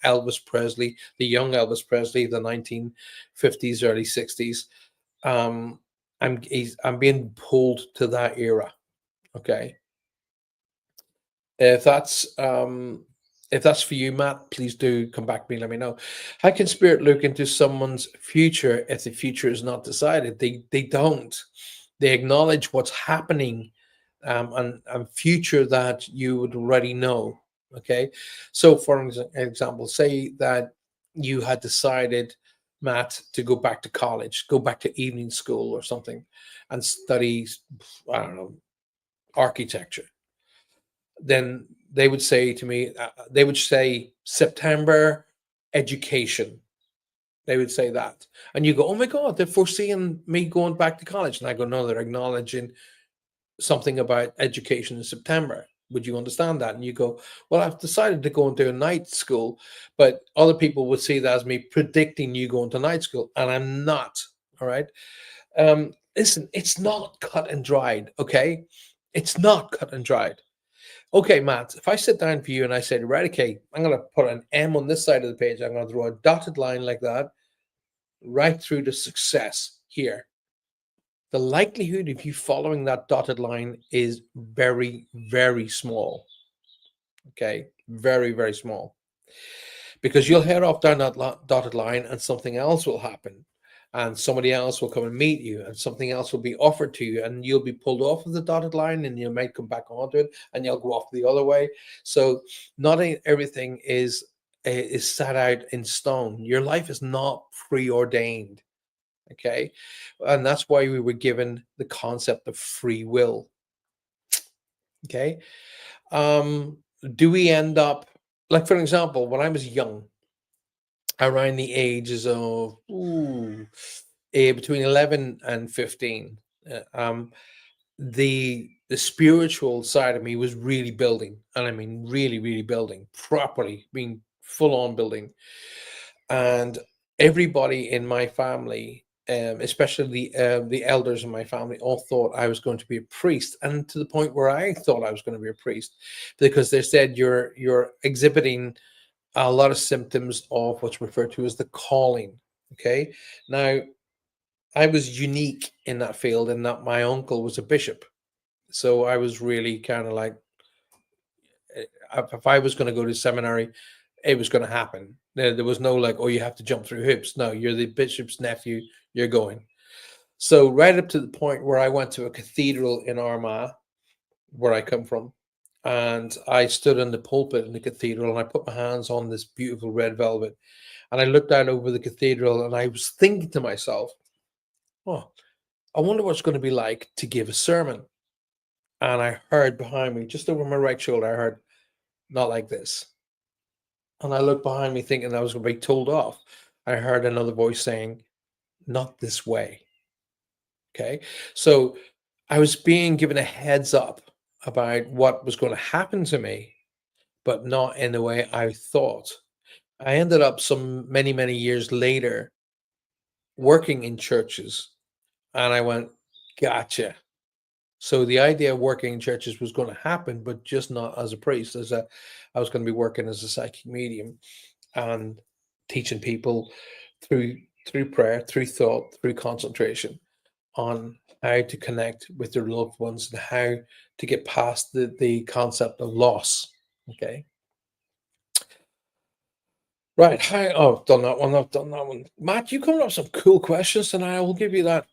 Elvis Presley, the young Elvis Presley, the 1950s, early 60s. Um, I'm being pulled to that era. Okay, if that's for you, Matt, please do come back to me. Let me know. How can spirit look into someone's future if the future is not decided? They don't. They acknowledge what's happening, and future that you would already know. Okay, so for example, say that you had decided, Matt, to go back to college, go back to evening school or something, and study, I don't know, architecture. Then they would say to me, they would say September education. They would say that. And you go, oh my God, they're foreseeing me going back to college. And I go, no, they're acknowledging something about education in September. Would you understand that? And you go, well, I've decided to go into a night school, but other people would see that as me predicting you going to night school. And I'm not. All right. Listen, it's not cut and dried. Okay. It's not cut and dried. Okay, Matt, if I sit down for you and I said, right, okay, I'm going to put an M on this side of the page, I'm going to draw a dotted line like that right through to success here. The likelihood of you following that dotted line is very, very small. Okay, very, very small. Because you'll head off down that dotted line and something else will happen. And somebody else will come and meet you, and something else will be offered to you, and you'll be pulled off of the dotted line, and you might come back onto it, and you'll go off the other way. So, not everything is set out in stone. Your life is not preordained, okay, and that's why we were given the concept of free will. Okay, do we end up like, for example, when I was young, around the ages of between 11 and 15, the spiritual side of me was really building, and I mean really, really building properly, being full on building. And everybody in my family, especially the elders in my family, all thought I was going to be a priest, and to the point where I thought I was going to be a priest, because they said you're exhibiting a lot of symptoms of what's referred to as the calling. Okay. Now, I was unique in that field in that my uncle was a bishop. So I was really kind of like, if I was going to go to seminary, it was going to happen. There was no like, oh, you have to jump through hoops. No, you're the bishop's nephew, you're going. So, right up to the point where I went to a cathedral in Armagh, where I come from, and I stood in the pulpit in the cathedral, and I put my hands on this beautiful red velvet, and I looked out over the cathedral, and I was thinking to myself, oh, I wonder what's going to be like to give a sermon. And I heard behind me, just over my right shoulder, I heard, not like this. And I looked behind me thinking I was going to be told off. I heard another voice saying, not this way. Okay. So I was being given a heads up about what was going to happen to me, but not in the way I thought. I ended up some many, many years later working in churches, and I went, gotcha. So the idea of working in churches was going to happen, but just not as a priest. I was going to be working as a psychic medium and teaching people through prayer, through thought, through concentration on how to connect with their loved ones and how to get past the concept of loss. Okay. Right. Hi. Oh, I've done that one. I've done that one. Matt, you coming up with some cool questions, and I will give you that.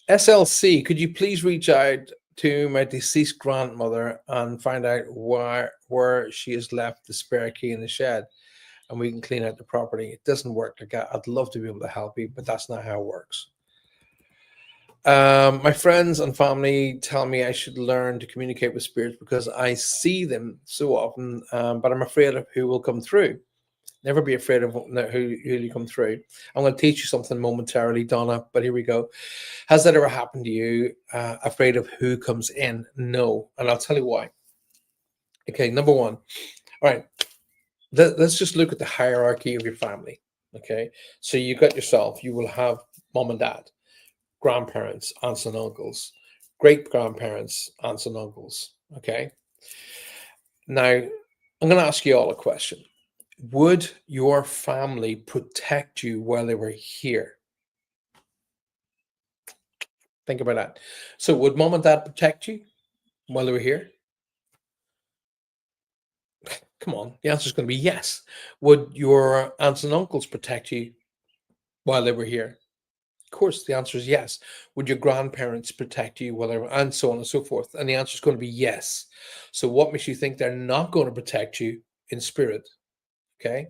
SLC, could you please reach out to my deceased grandmother and find out where she has left the spare key in the shed, and we can clean out the property? It doesn't work like that. I'd love to be able to help you, but that's not how it works. My friends and family tell me I should learn to communicate with spirits because I see them so often, but I'm afraid of who will come through. Never be afraid of who you come through. I'm going to teach you something momentarily, Donna, but here we go. Has that ever happened to you? Afraid of who comes in? No. And I'll tell you why. Okay, number one. All right. let's just look at the hierarchy of your family. Okay, so you got yourself. You will have mom and dad, grandparents, aunts and uncles, great grandparents, aunts and uncles. Okay, now I'm going to ask you all a question. Would your family protect you while they were here? Think about that. So, would mom and dad protect you while they were here? Come on, the answer is going to be yes. Would your aunts and uncles protect you while they were here? Of course, the answer is yes. Would your grandparents protect you while they were, and so on and so forth? And the answer is going to be yes. So, what makes you think they're not going to protect you in spirit? Okay.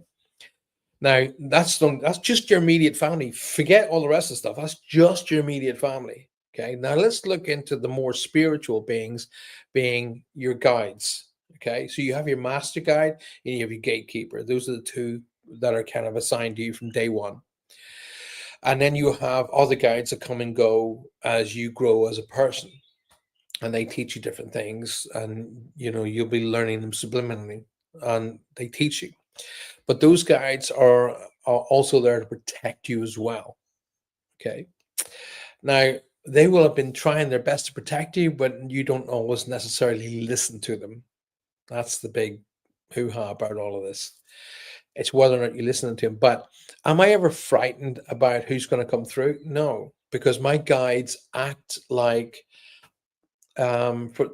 Now, that's just your immediate family. Forget all the rest of the stuff. That's just your immediate family. Okay. Now let's look into the more spiritual beings being your guides. Okay. So you have your master guide and you have your gatekeeper. Those are the two that are kind of assigned to you from day one. And then you have other guides that come and go as you grow as a person. And they teach you different things. And you'll be learning them subliminally. And they teach you. But those guides are also there to protect you as well. Okay. Now, they will have been trying their best to protect you, but you don't always necessarily listen to them. That's the big hoo ha about all of this. It's whether or not you're listening to them. But am I ever frightened about who's going to come through? No, because my guides act like for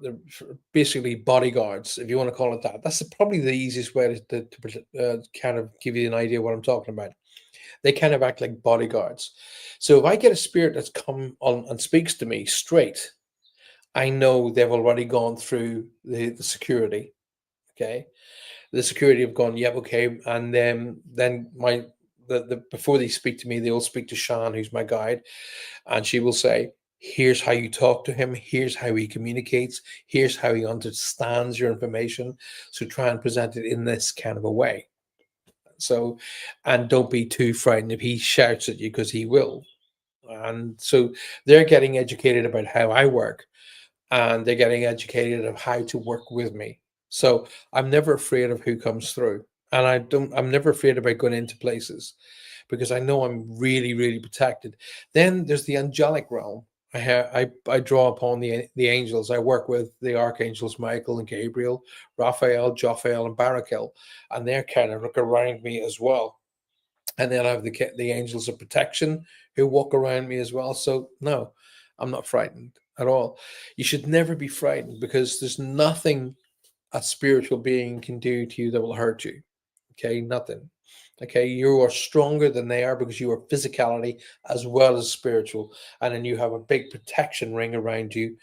basically bodyguards, if you want to call it that. That's probably the easiest way to kind of give you an idea of what I'm talking about. They kind of act like bodyguards. So if I get a spirit that's come on and speaks to me straight, I know they've already gone through the security. Okay, the security have gone, yep, okay, and then the before they speak to me, they will speak to Shan, who's my guide, and she will say, here's how you talk to him, here's how he communicates, here's how he understands your information. So try and present it in this kind of a way. So, and don't be too frightened if he shouts at you, because he will. And so they're getting educated about how I work, and they're getting educated of how to work with me. So I'm never afraid of who comes through. And I'm never afraid about going into places, because I know I'm really, really protected. Then there's the angelic realm. I draw upon the angels. I work with the archangels Michael and Gabriel, Raphael, Jophael, and Barakel, and they're kind of look around me as well. And then I have the angels of protection who walk around me as well. So no, I'm not frightened at all. You should never be frightened, because there's nothing a spiritual being can do to you that will hurt you. Okay, nothing. Okay, you are stronger than they are, because you are physicality as well as spiritual, and then you have a big protection ring around you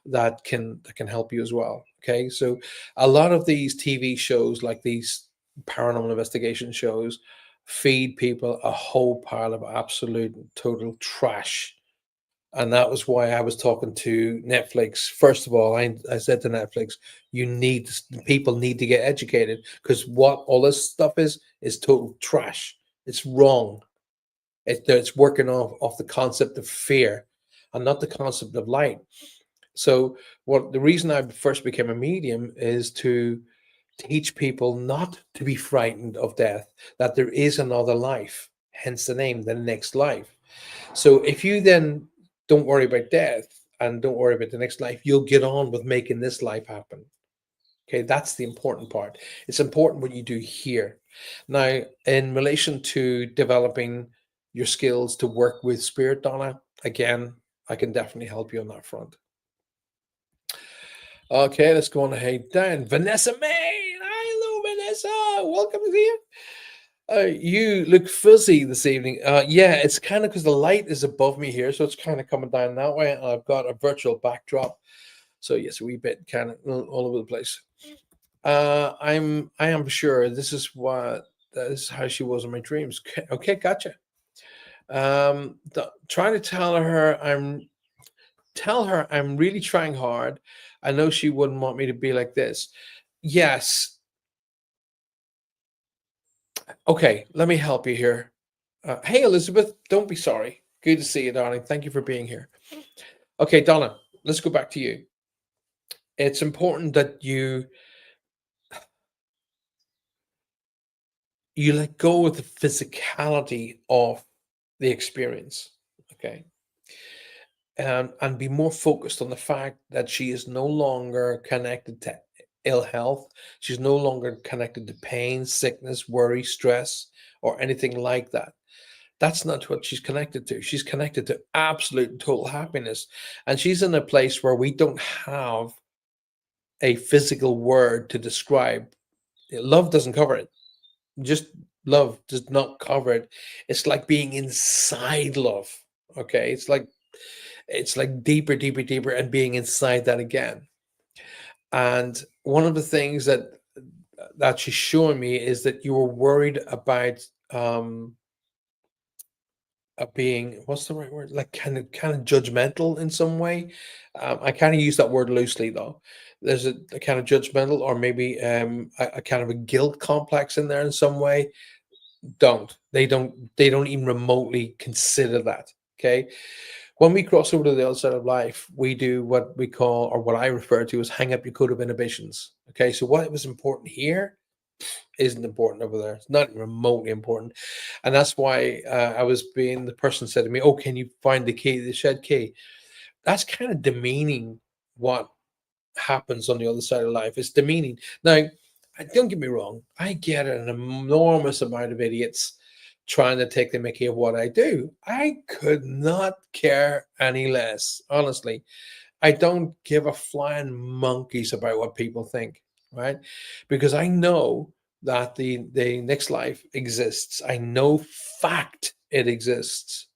that can help you as well. Okay, so a lot of these TV shows, like these paranormal investigation shows, feed people a whole pile of absolute and total trash. And that was why I was talking to Netflix. First of all, I said to Netflix, people need to get educated, because what all this stuff is total trash. It's wrong. It's working off the concept of fear and not the concept of light. So what the reason I first became a medium is to teach people not to be frightened of death, that there is another life, hence the name, the next life. So if you then don't worry about death and don't worry about the next life, you'll get on with making this life happen. Okay, that's the important part. It's important what you do here. Now, in relation to developing your skills to work with spirit, Donna, again, I can definitely help you on that front. Okay, let's go on ahead down. Vanessa May. Hello, Vanessa. Welcome here. You look fuzzy this evening. Yeah, it's kind of because the light is above me here, so it's kind of coming down that way. And I've got a virtual backdrop, so yes, a wee bit kind of all over the place. I am sure this is how she was in my dreams. Okay, gotcha. Trying to tell her I'm really trying hard. I know she wouldn't want me to be like this. Yes. Okay, let me help you here. Hey, Elizabeth, don't be sorry. Good to see you, darling. Thank you for being here. Okay, Donna, let's go back to you. It's important that you let go of the physicality of the experience, okay, and be more focused on the fact that she is no longer connected to ill health. She's no longer connected to pain, sickness, worry, stress, or anything like that. That's not what she's connected to. She's connected to absolute and total happiness. And she's in a place where we don't have a physical word to describe. Love doesn't cover it. Just love does not cover it. It's like being inside love. Okay. It's like deeper, deeper, deeper, and being inside that again. And one of the things that she's showing me is that you were worried about um being, what's the right word, like kind of judgmental in some way. I kind of use that word loosely though. There's a kind of judgmental, or maybe a kind of a guilt complex in there in some way. They don't even remotely consider that. Okay, when we cross over to the other side of life, we do what we call, or what I refer to as, hang up your coat of inhibitions. Okay, so what was important here isn't important over there. It's not remotely important. And that's why I was being, the person said to me, "Oh, can you find the key, the shed key?" That's kind of demeaning what happens on the other side of life. It's demeaning. Now, don't get me wrong, I get an enormous amount of idiots trying to take the mickey of what I do. I could not care any less, honestly. I don't give a flying monkeys about what people think, right? Because I know that the next life exists. I know fact it exists.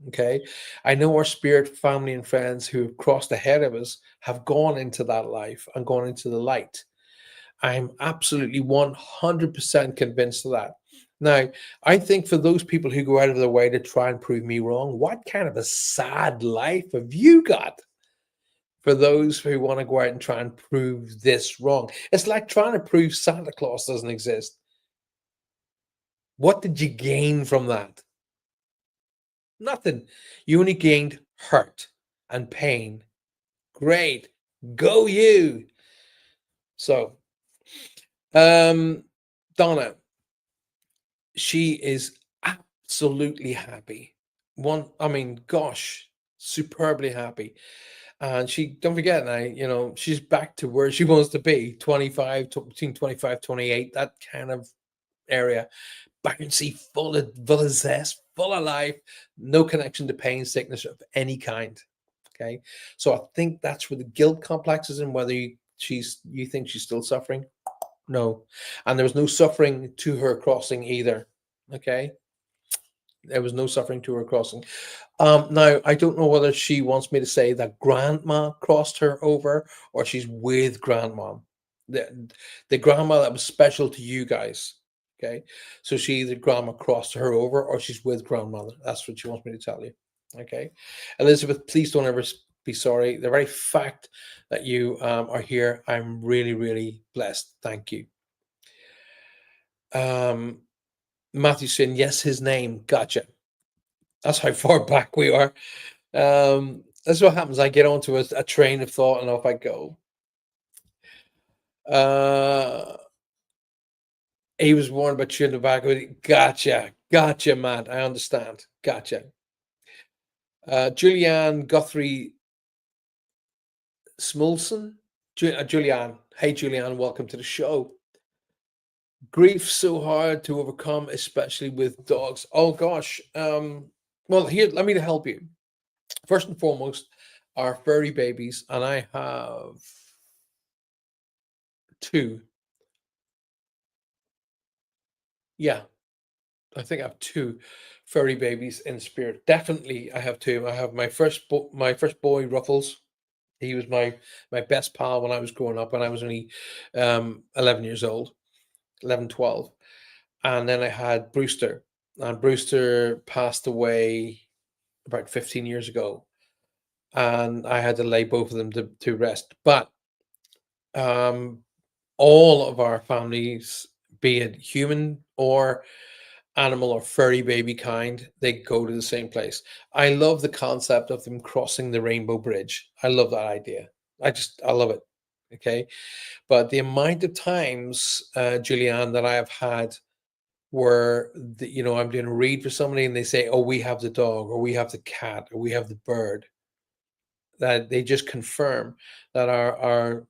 Okay. I know our spirit family and friends who have crossed ahead of us have gone into that life and gone into the light. I'm absolutely 100% convinced of that. Now, I think for those people who go out of their way to try and prove me wrong, what kind of a sad life have you got? For those who want to go out and try and prove this wrong. It's like trying to prove Santa Claus doesn't exist. What did you gain from that? Nothing. You only gained hurt and pain. Great. Go you. So, um, Donna, she is absolutely happy. I mean, gosh, superbly happy. And she, don't forget now, she's back to where she wants to be, 25, between 25, 28, that kind of area. Bouncy, full of zest, full of life, no connection to pain, sickness of any kind. Okay. So I think that's where the guilt complex is, and whether you think she's still suffering. No. And there was no suffering to her crossing either. Okay. There was no suffering to her crossing. Now, I don't know whether she wants me to say that grandma crossed her over, or she's with grandma. The grandma that was special to you guys. Okay. So she either grandma crossed her over, or she's with grandmother. That's what she wants me to tell you. Okay. Elizabeth, please don't ever be sorry. The very fact that you are here, I'm really, really blessed. Thank you. Um, Matthew saying, yes, his name. Gotcha. That's how far back we are. That's what happens. I get onto a train of thought and off I go. Uh, he was warned about chewing tobacco. Gotcha, Matt. I understand. Gotcha. Julianne Guthrie Smolson. Julianne. Hey, Julianne, welcome to the show. Grief so hard to overcome, especially with dogs. Oh gosh. Well, here, let me help you. First and foremost, are furry babies, and I have two. Yeah, I think I have two furry babies in spirit. Definitely, I have two. I have my first boy, Ruffles. He was my best pal when I was growing up, when I was only 11 years old, 11, 12. And then I had Brewster, and Brewster passed away about 15 years ago, and I had to lay both of them to rest. But um, all of our families, be it human or animal or furry baby kind, they go to the same place. I love the concept of them crossing the rainbow bridge. I love that idea. I love it. Okay. But the amount of times, Julianne, that I have had where I'm doing a read for somebody and they say, "Oh, we have the dog, or we have the cat, or we have the bird," that they just confirm that our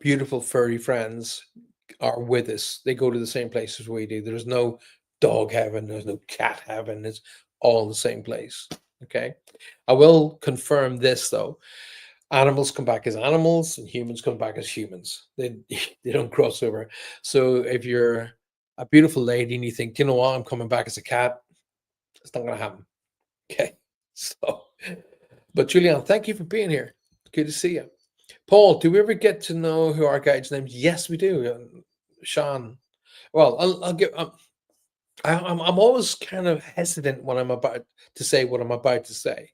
beautiful furry friends are with us. They go to the same place as we do. There's no dog heaven, there's no cat heaven. It's all the same place. Okay. I will confirm this though. Animals come back as animals and humans come back as humans. They don't cross over. So if you're a beautiful lady and you think, you know what, I'm coming back as a cat, it's not gonna happen. Okay. So but Julian, thank you for being here. Good to see you. Paul, do we ever get to know who our guide's names? Yes, we do. Sean. Well, I'll give. I'm always kind of hesitant when I'm about to say what I'm about to say.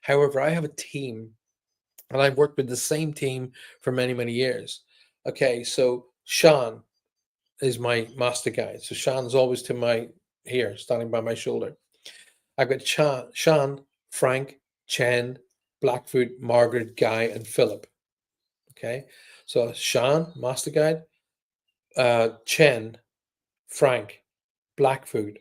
However, I have a team, and I've worked with the same team for many, many years. Okay, so Sean is my master guide. So Sean's always to my here, standing by my shoulder. I've got Sean, Frank, Chen, Blackfoot, Margaret, Guy, and Philip. Okay, so Sean, master guide, Chen, Frank, Blackfoot,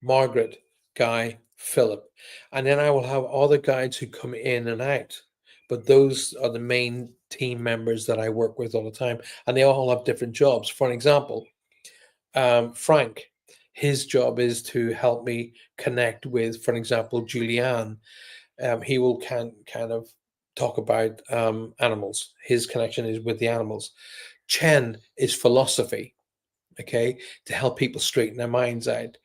Margaret, Guy, Philip, and then I will have other guides who come in and out. But those are the main team members that I work with all the time, and they all have different jobs. For an example, Frank, his job is to help me connect with, for an example, Julianne. He will kind of talk about animals. His connection is with the animals. Chen is philosophy, okay, to help people straighten their minds out.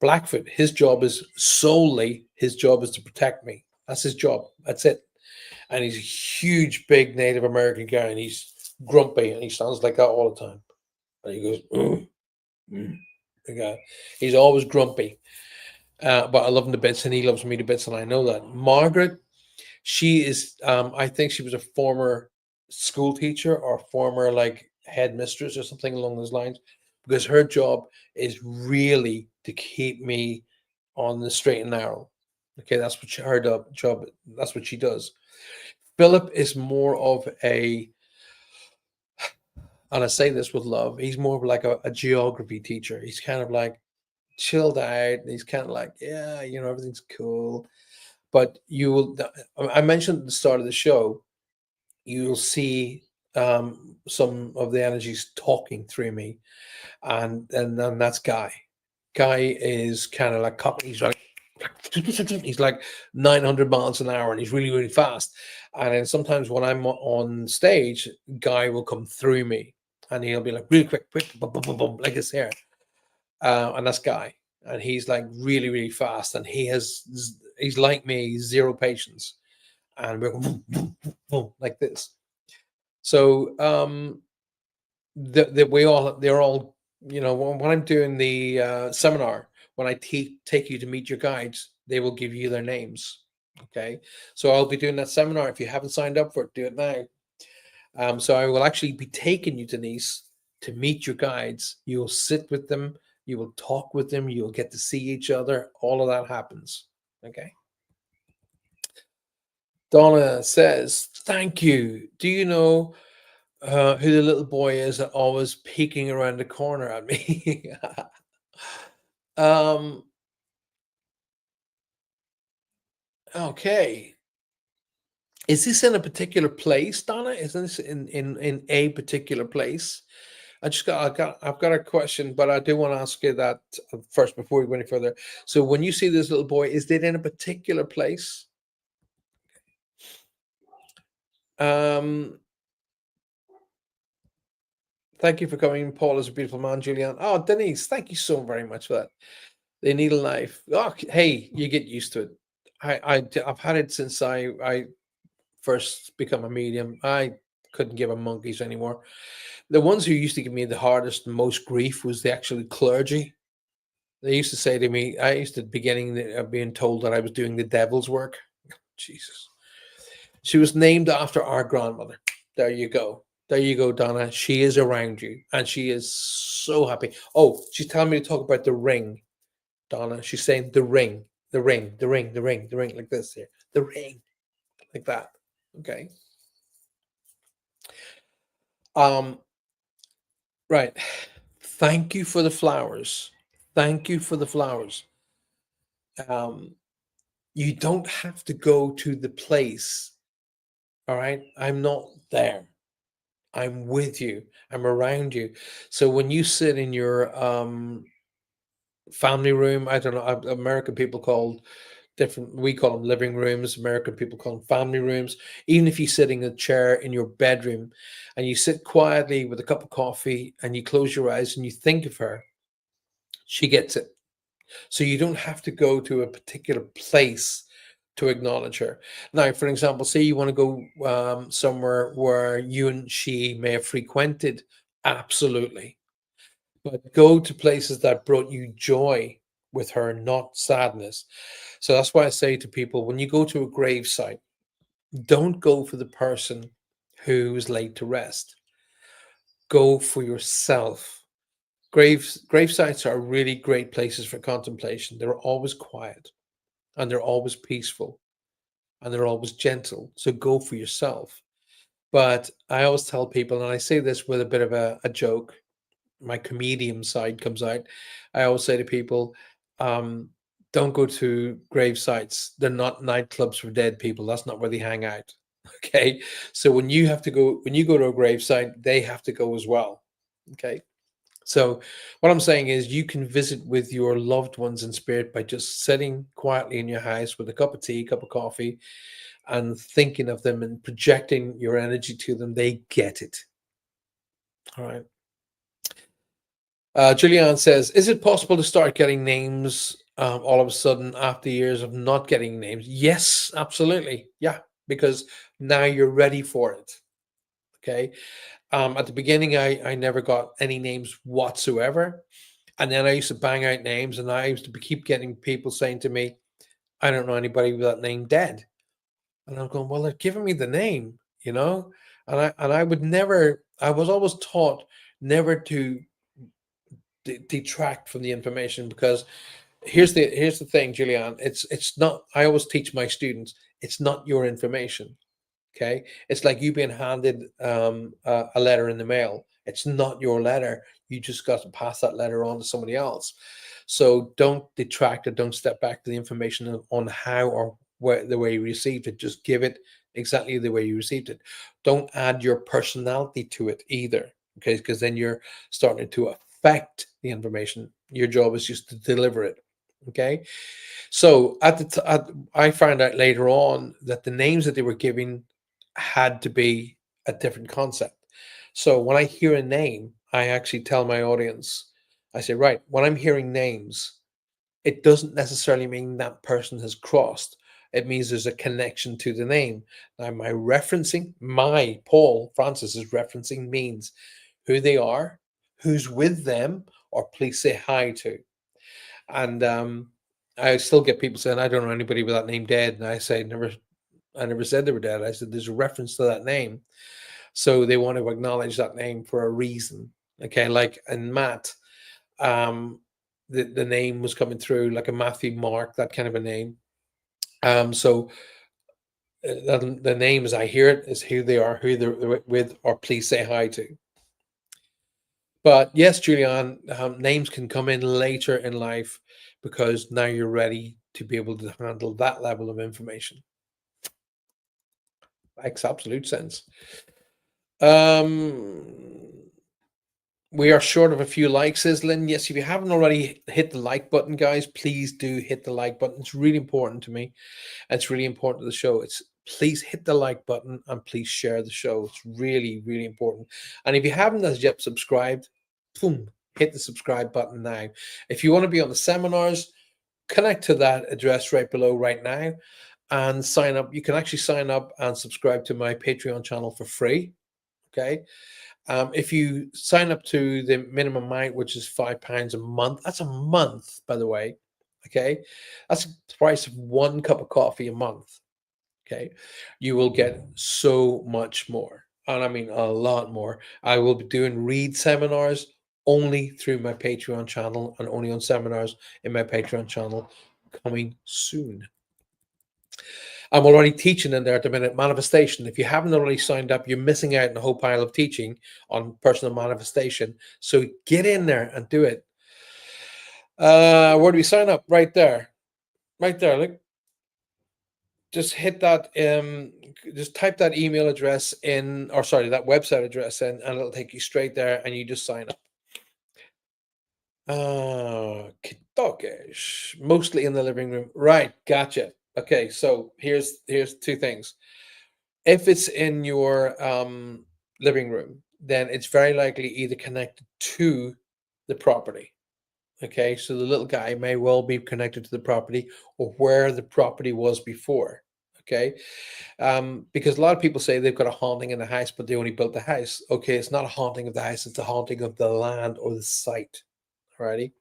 Blackfoot, his job is to protect me. That's his job. That's it. And he's a huge, big Native American guy, and he's grumpy, and he sounds like that all the time. And he goes, the guy. He's always grumpy. But I love him to bits, and he loves me to bits, and I know that. Margaret, she is, I think she was a former school teacher or former like headmistress or something along those lines, because her job is really to keep me on the straight and narrow. Okay, that's what her job. That's what she does. Philip is more of a, and I say this with love. He's more of like a geography teacher. He's kind of like chilled out. And he's kind of like, yeah, everything's cool. But you will. I mentioned at the start of the show, you'll see some of the energies talking through me, and then that's Guy. Guy is kind of like he's like 900 miles an hour, and he's really really fast. And then sometimes when I'm on stage, Guy will come through me, and he'll be like really quick, boom, boom, boom, boom, like this here, and that's Guy, and he's like really really fast, and he's like me, zero patience, and we're going boom, boom, boom, boom, like this. So they're all when I'm doing the seminar, when I take you to meet your guides, they will give you their names. Okay, so I'll be doing that seminar. If you haven't signed up for it, do it now. So I will actually be taking you, Denise, to meet your guides. You'll sit with them, you will talk with them, you'll get to see each other. All of that happens. Okay. Donna says, "Thank you. Do you know who the little boy is that always peeking around the corner at me?" um, okay. Is this in a particular place, Donna? Is this in a particular place? I've got a question, but I do want to ask you that first before we go any further. So when you see this little boy, is it in a particular place? Um, Thank you for coming. Paul is a beautiful man, Julian. Oh, Denise, thank you so very much for that. The needle knife. Oh, hey, you get used to it. I've had it since I first become a medium. I couldn't give a monkeys anymore. The ones who used to give me the hardest and most grief was the actual clergy. They used to say to me, I used to beginning of being told that I was doing the devil's work. Jesus. She was named after our grandmother. There you go. There you go, Donna. She is around you and she is so happy. Oh, she's telling me to talk about the ring, Donna. She's saying the ring, the ring, the ring, the ring, the ring, like this here. The ring, like that. Okay. Um, right. Thank you for the flowers. Thank you for the flowers. Um, you don't have to go to the place. All right. I'm not there. I'm with you. I'm around you. So when you sit in your family room, I don't know, American people call different, we call them living rooms, American people call them family rooms. Even if you sit in a chair in your bedroom and you sit quietly with a cup of coffee and you close your eyes and you think of her, she gets it. So you don't have to go to a particular place to acknowledge her. Now, for example, say you want to go somewhere where you and she may have frequented, absolutely. But go to places that brought you joy with her, not sadness. So that's why I say to people, when you go to a grave site, don't go for the person who's laid to rest. Go for yourself. Grave sites are really great places for contemplation. They're always quiet and they're always peaceful and they're always gentle. So go for yourself. But I always tell people, and I say this with a bit of a joke, my comedian side comes out. I always say to people, um, don't go to grave sites. They're not nightclubs for dead people. That's not where they hang out. Okay. So when you have to go, when you go to a grave site, they have to go as well. Okay. So what I'm saying is you can visit with your loved ones in spirit by just sitting quietly in your house with a cup of tea, cup of coffee, and thinking of them and projecting your energy to them. They get it. All right. Julianne says, is it possible to start getting names all of a sudden after years of not getting names? Yes, absolutely. Yeah, because now you're ready for it. Okay. At the beginning, I never got any names whatsoever. And then I used to bang out names, and I used to keep getting people saying to me, I don't know anybody with that name dead. And I'm going, well, they're giving me the name, you know? And I would never, I was always taught never to detract from the information, because here's the thing, Julianne. It's not. I always teach my students, it's not your information. Okay, it's like you being handed a letter in the mail. It's not your letter. You just got to pass that letter on to somebody else. So don't detract or don't step back to the information on how or where the way you received it. Just give it exactly the way you received it. Don't add your personality to it either. Okay, because then you're starting to affect the information. Your job is just to deliver it. Okay, so I found out later on that the names that they were giving had to be a different concept. So when I hear a name, I actually tell my audience, I say, right, when I'm hearing names, it doesn't necessarily mean that person has crossed. It means there's a connection to the name. Now, my Paul Francis is referencing means who they are, who's with them, or please say hi to. And I still get people saying, I don't know anybody with that name dead. And I say, I never said they were dead. I said, there's a reference to that name. So they want to acknowledge that name for a reason. Okay. Like in Matt, the name was coming through like a Matthew, Mark, that kind of a name. So the name, as I hear it, is who they are, who they're with, or please say hi to. But yes, Julianne, names can come in later in life because now you're ready to be able to handle that level of information. Makes absolute sense. We are short of a few likes, says Lynn. Yes, if you haven't already hit the like button, guys, please do hit the like button. It's really important to me. It's really important to the show. It's please hit the like button and please share the show. It's really, really important. And if you haven't as yet subscribed, boom, hit the subscribe button now. If you want to be on the seminars, connect to that address right below right now and sign up. You can actually sign up and subscribe to my Patreon channel for free. Okay. If you sign up to the minimum amount, which is £5 a month, that's a month, by the way. Okay. That's the price of one cup of coffee a month. Okay. You will get so much more. And I mean, a lot more. I will be doing read seminars only through my Patreon channel and only on seminars in my Patreon channel coming soon. I'm already teaching in there at the minute, manifestation. If you haven't already signed up, you're missing out on a whole pile of teaching on personal manifestation. So get in there and do it. Where do we sign up? Right there. Right there. Look. Just hit that just type that email address in, or sorry, that website address in, and it'll take you straight there and you just sign up. Kitokish, mostly in the living room. Right, gotcha. Okay, so here's two things. If it's in your living room, then it's very likely either connected to the property. Okay, so the little guy may well be connected to the property or where the property was before. Okay, because a lot of people say they've got a haunting in the house, but they only built the house. Okay, it's not a haunting of the house; it's a haunting of the land or the site. Alrighty,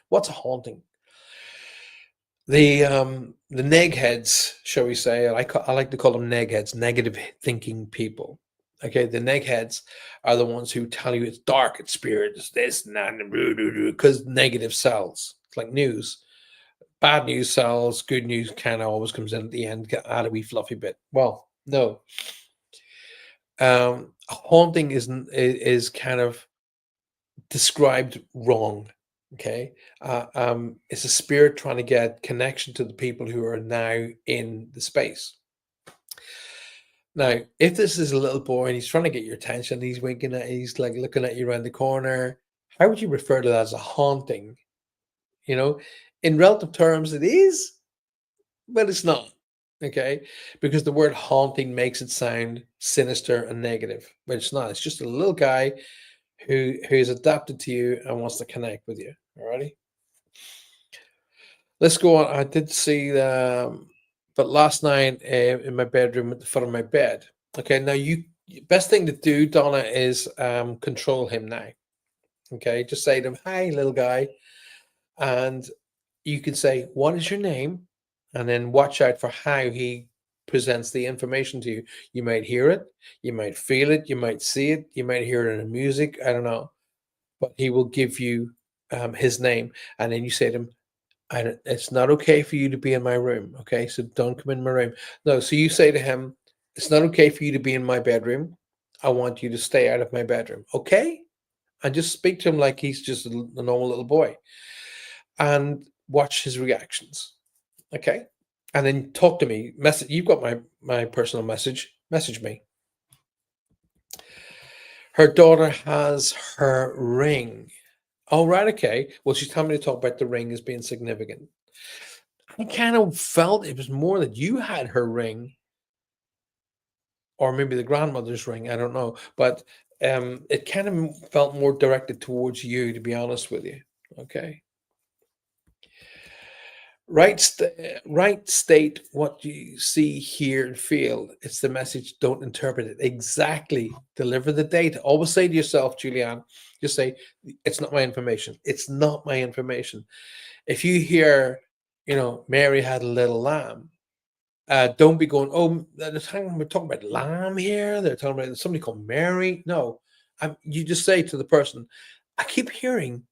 what's a haunting? The neg heads, shall we say? I like to call them neg heads, negative thinking people. Okay, the neg heads are the ones who tell you it's dark, it's spirit, it's this and that, because negative sells. It's like news. Bad news sells, good news kind of always comes in at the end, get out a wee fluffy bit. Well, no. Haunting is kind of described wrong. Okay, it's a spirit trying to get connection to the people who are now in the space. Now, if this is a little boy and he's trying to get your attention, he's winking at, he's like looking at you around the corner. How would you refer to that as a haunting? You know, in relative terms, it is, but it's not. Okay, because the word haunting makes it sound sinister and negative, but it's not. It's just a little guy who's adapted to you and wants to connect with you. Alrighty. Let's go on. I did see but last night in my bedroom at the foot of my bed. Okay, now you best thing to do, Donna, is control him now. Okay, just say to him, "Hi, little guy," and you can say, "What is your name?" And then watch out for how he presents the information to you. You might hear it, you might feel it, you might see it, you might hear it in the music. I don't know, but he will give you his name, and then you say to him, it's not okay for you to be in my room. Okay, so don't come in my room. No, so you say to him, it's not okay for you to be in my bedroom. I want you to stay out of my bedroom. Okay, and just speak to him like he's just a normal little boy, and watch his reactions. Okay, and then talk to me. Message. You've got my personal message. Message me. Her daughter has her ring. Oh, right. Okay. Well, she's telling me to talk about the ring as being significant. I kind of felt it was more that you had her ring, or maybe the grandmother's ring. I don't know, but it kind of felt more directed towards you, to be honest with you. Okay. Right state what you see, hear, and feel. It's the message. Don't interpret it. Exactly. Deliver the data. Always say to yourself, Julianne, just say, it's not my information. It's not my information. If you hear, Mary had a little lamb, don't be going, oh, the time we're talking about lamb here. They're talking about somebody called Mary. No, you just say to the person, I keep hearing,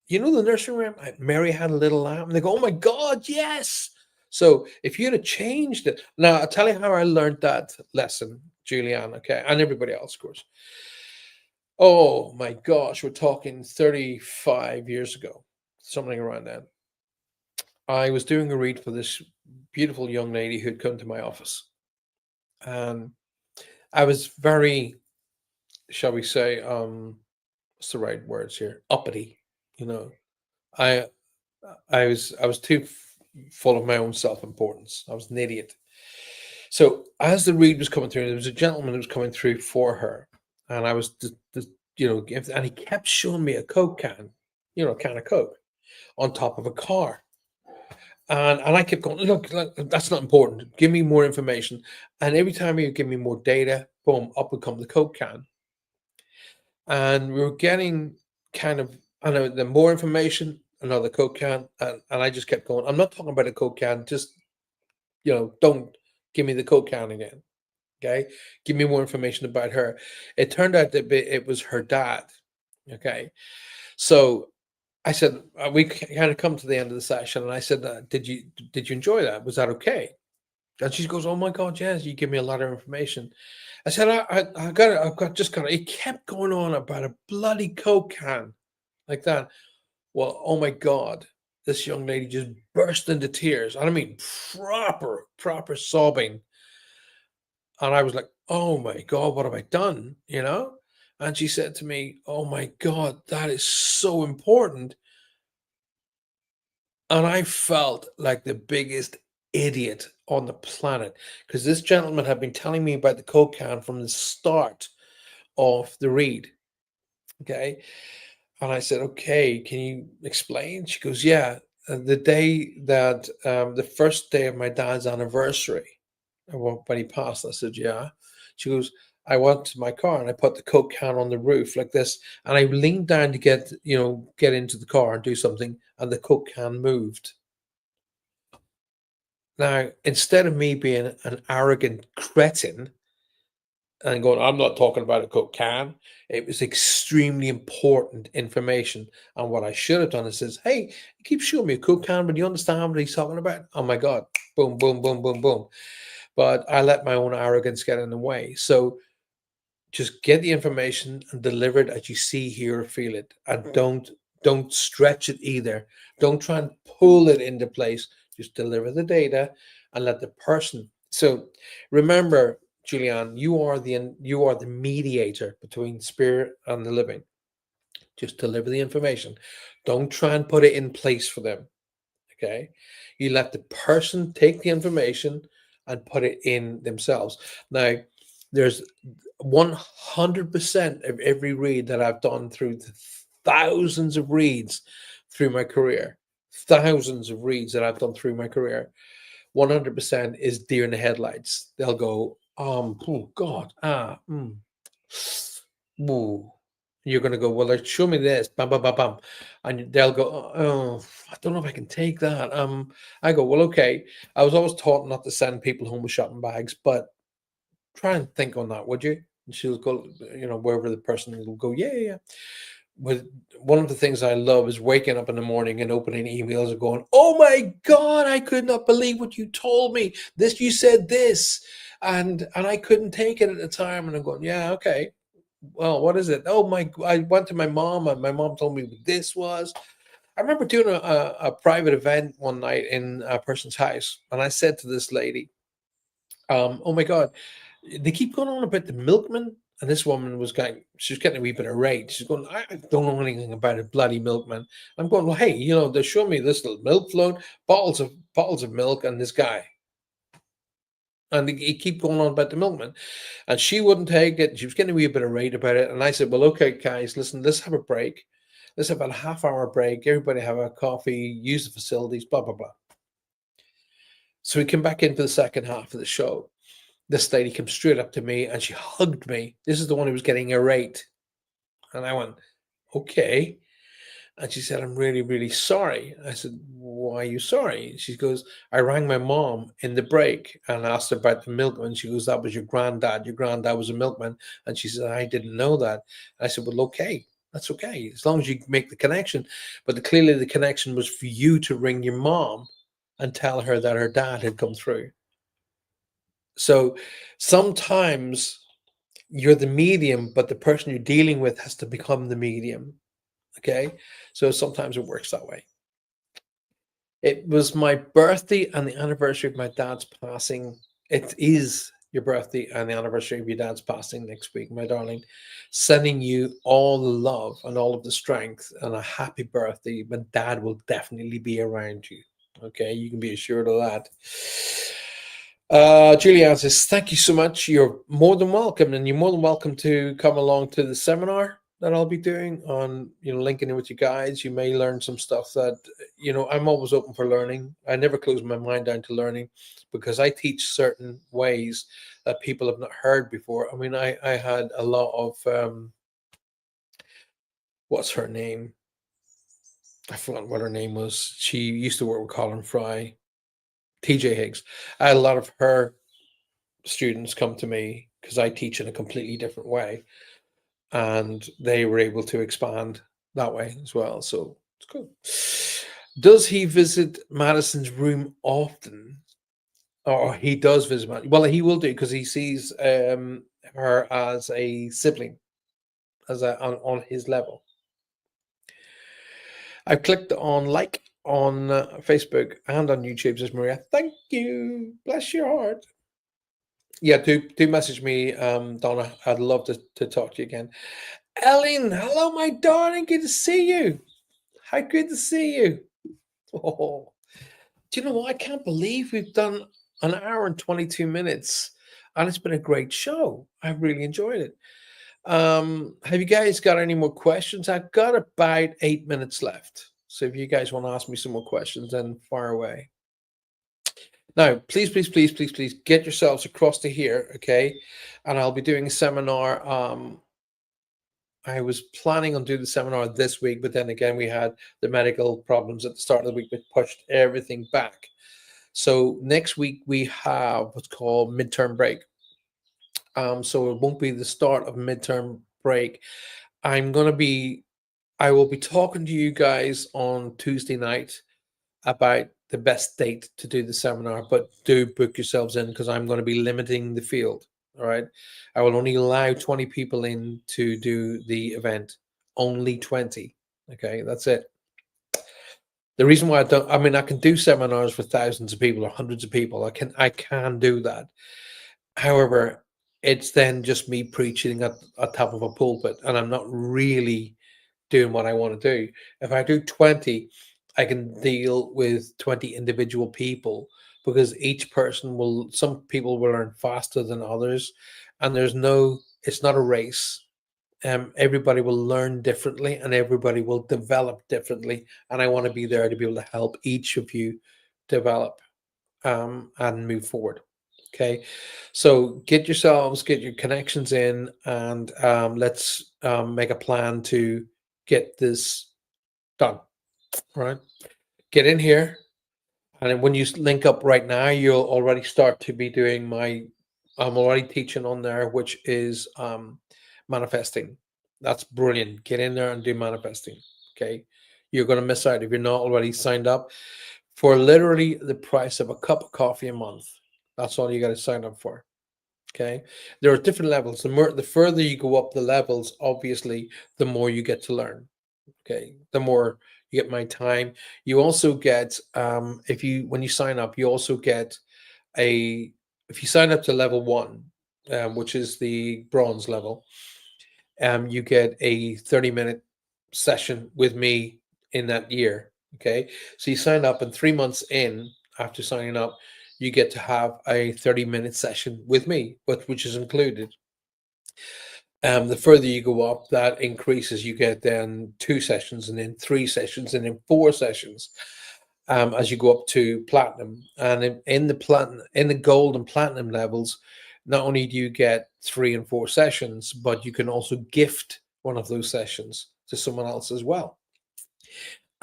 the nursery rhyme, Mary had a little lamb. And they go, oh my God, yes. So if you'd have changed it. Now, I'll tell you how I learned that lesson, Julianne, okay, and everybody else, of course. Oh my gosh, we're talking 35 years ago, something around then. I was doing a read for this beautiful young lady who'd come to my office. And I was very, shall we say, what's the right words here? Uppity, you know. I I was too full of my own self-importance. I was an idiot. So as the read was coming through, there was a gentleman who was coming through for her, and I was, and he kept showing me a Coke can, a can of Coke, on top of a car. And I kept going, look, that's not important. Give me more information. And every time you give me more data, boom, up would come the Coke can. And we were getting kind of, I know, the more information, another Coke can. And I just kept going, I'm not talking about a Coke can, just, don't give me the Coke can again. Okay. Give me more information about her. It turned out that it was her dad. Okay. So I said, we kind of come to the end of the session, and I said, did you enjoy that? Was that okay? And she goes, "Oh my God, yes, you give me a lot of information." I said, just got it. It kept going on about a bloody Coke can like that. Well, oh my God, this young lady just burst into tears. I mean, proper sobbing. And I was like, "Oh my God, what have I done?" You know? And she said to me, "Oh my God, that is so important." And I felt like the biggest idiot on the planet because this gentleman had been telling me about the Coke can from the start of the read. Okay. And I said, "Okay, can you explain?" She goes, "Yeah, the day that the first day of my dad's anniversary, when he passed." I said, "Yeah." She goes, "I went to my car and I put the Coke can on the roof like this, and I leaned down to get into the car and do something, and the Coke can moved." Now, instead of me being an arrogant cretin and going, "I'm not talking about a Coke can," it was extremely important information. And what I should have done is says, "Hey, you keep showing me a Coke can, but do you understand what he's talking about?" Oh my God. Boom, boom, boom, boom, boom. But I let my own arrogance get in the way. So just get the information and deliver it as you see, hear, or feel it. And don't stretch it either. Don't try and pull it into place. Just deliver the data and let the person. So remember, Julianne, you are the mediator between spirit and the living. Just deliver the information. Don't try and put it in place for them. Okay. You let the person take the information and put it in themselves. Now, there's 100% of every read that I've done through the thousands of reads through my career, thousands of reads that I've done through my career, 100% is deer in the headlights. They'll go, oh God, ooh. You're gonna go, well, like, show me this, bam, bam, bam, bam, and they'll go, oh, I don't know if I can take that. I go, well, okay. I was always taught not to send people home with shopping bags, but try and think on that, would you? And she'll go, wherever the person will go, yeah, yeah, yeah. With one of the things I love is waking up in the morning and opening emails and going, "Oh my God, I could not believe what you told me. This you said this, and I couldn't take it at the time." And I'm going, "Yeah, okay. Well, what is it? Oh my! I went to my mom, and my mom told me what this was." I remember doing a private event one night in a person's house, and I said to this lady, "Oh my God, they keep going on about the milkman." And this woman she was getting a wee bit irate. She's going, "I don't know anything about a bloody milkman." I'm going, "Well, hey, they show me this little milk float, bottles of milk, and this guy." And he keep going on about the milkman. And she wouldn't take it. She was getting a wee bit irate about it. And I said, "Well, okay, guys, listen, let's have a break. Let's have a half-hour break. Everybody have a coffee, use the facilities, blah, blah, blah." So we came back into the second half of the show. This lady came straight up to me and she hugged me. This is the one who was getting irate. And I went, "Okay." And she said, "I'm really, really sorry." I said, "Why are you sorry?" She goes, "I rang my mom in the break and asked her about the milkman." She goes, "That was your granddad. Your granddad was a milkman." And she said, "I didn't know that." I said, "Well, okay. That's okay. As long as you make the connection." But clearly the connection was for you to ring your mom and tell her that her dad had come through. So sometimes you're the medium, but the person you're dealing with has to become the medium. Okay. So sometimes it works that way. It was my birthday and the anniversary of my dad's passing. It is your birthday and the anniversary of your dad's passing next week, my darling. Sending you all the love and all of the strength and a happy birthday. My dad will definitely be around you. Okay, you can be assured of that. Julianne says, "Thank you so much. You're more than welcome, and you're more than welcome to come along to the seminar that I'll be doing on, linking in with you guys. You may learn some stuff that, I'm always open for learning. I never close my mind down to learning because I teach certain ways that people have not heard before. I mean, I had a lot of, what's her name? I forgot what her name was. She used to work with Colin Fry, TJ Higgs. I had a lot of her students come to me because I teach in a completely different way, and they were able to expand that way as well. So it's cool. Does he visit Madison's room often? Oh, he does visit my. Well, he will do because he sees her as a sibling, as on his level. I've clicked on like on Facebook and on YouTube, says Maria. Thank you. Bless your heart. Yeah, do message me, Donna. I'd love to talk to you again. Ellen, hello, my darling. Good to see you. How good to see you. Oh, do you know what? I can't believe we've done an hour and 22 minutes, and it's been a great show. I've really enjoyed it. Have you guys got any more questions? I've got about 8 minutes left. So if you guys want to ask me some more questions, then fire away. Now, please get yourselves across to here, okay? And I'll be doing a seminar. I was planning on doing the seminar this week, but then again, we had the medical problems at the start of the week that pushed everything back. So next week we have what's called midterm break. So it won't be the start of midterm break. I will be talking to you guys on Tuesday night about the best date to do the seminar, but do book yourselves in because I'm going to be limiting the field. All right. I will only allow 20 people in to do the event. Only 20. Okay. That's it. The reason why I can do seminars for thousands of people or hundreds of people. I can do that. However, it's then just me preaching at top of a pulpit, and I'm not really doing what I want to do. If I do 20, I can deal with 20 individual people because each person some people will learn faster than others, and it's not a race. Everybody will learn differently and everybody will develop differently. And I want to be there to be able to help each of you develop and move forward. Okay, so get your connections in, and let's make a plan to get this done. All right, get in here, and then when you link up right now, you'll already start to be doing my. I'm already teaching on there, which is manifesting. That's brilliant. Get in there and do manifesting. Okay, you're going to miss out if you're not already signed up for literally the price of a cup of coffee a month. That's all you got to sign up for. Okay, there are different levels. The further you go up the levels, obviously, the more you get to learn. Okay, the more you get my time. You also get when you sign up, you also get if you sign up to level 1, which is the bronze level, you get a 30-minute session with me in that year. Okay, so you sign up, and 3 months in after signing up, you get to have a 30-minute session with me, which is included. The further you go up, that increases. You get then 2 sessions, and then 3 sessions, and then 4 sessions. As you go up to platinum, and in the gold and platinum levels, not only do you get 3 and 4 sessions, but you can also gift one of those sessions to someone else as well.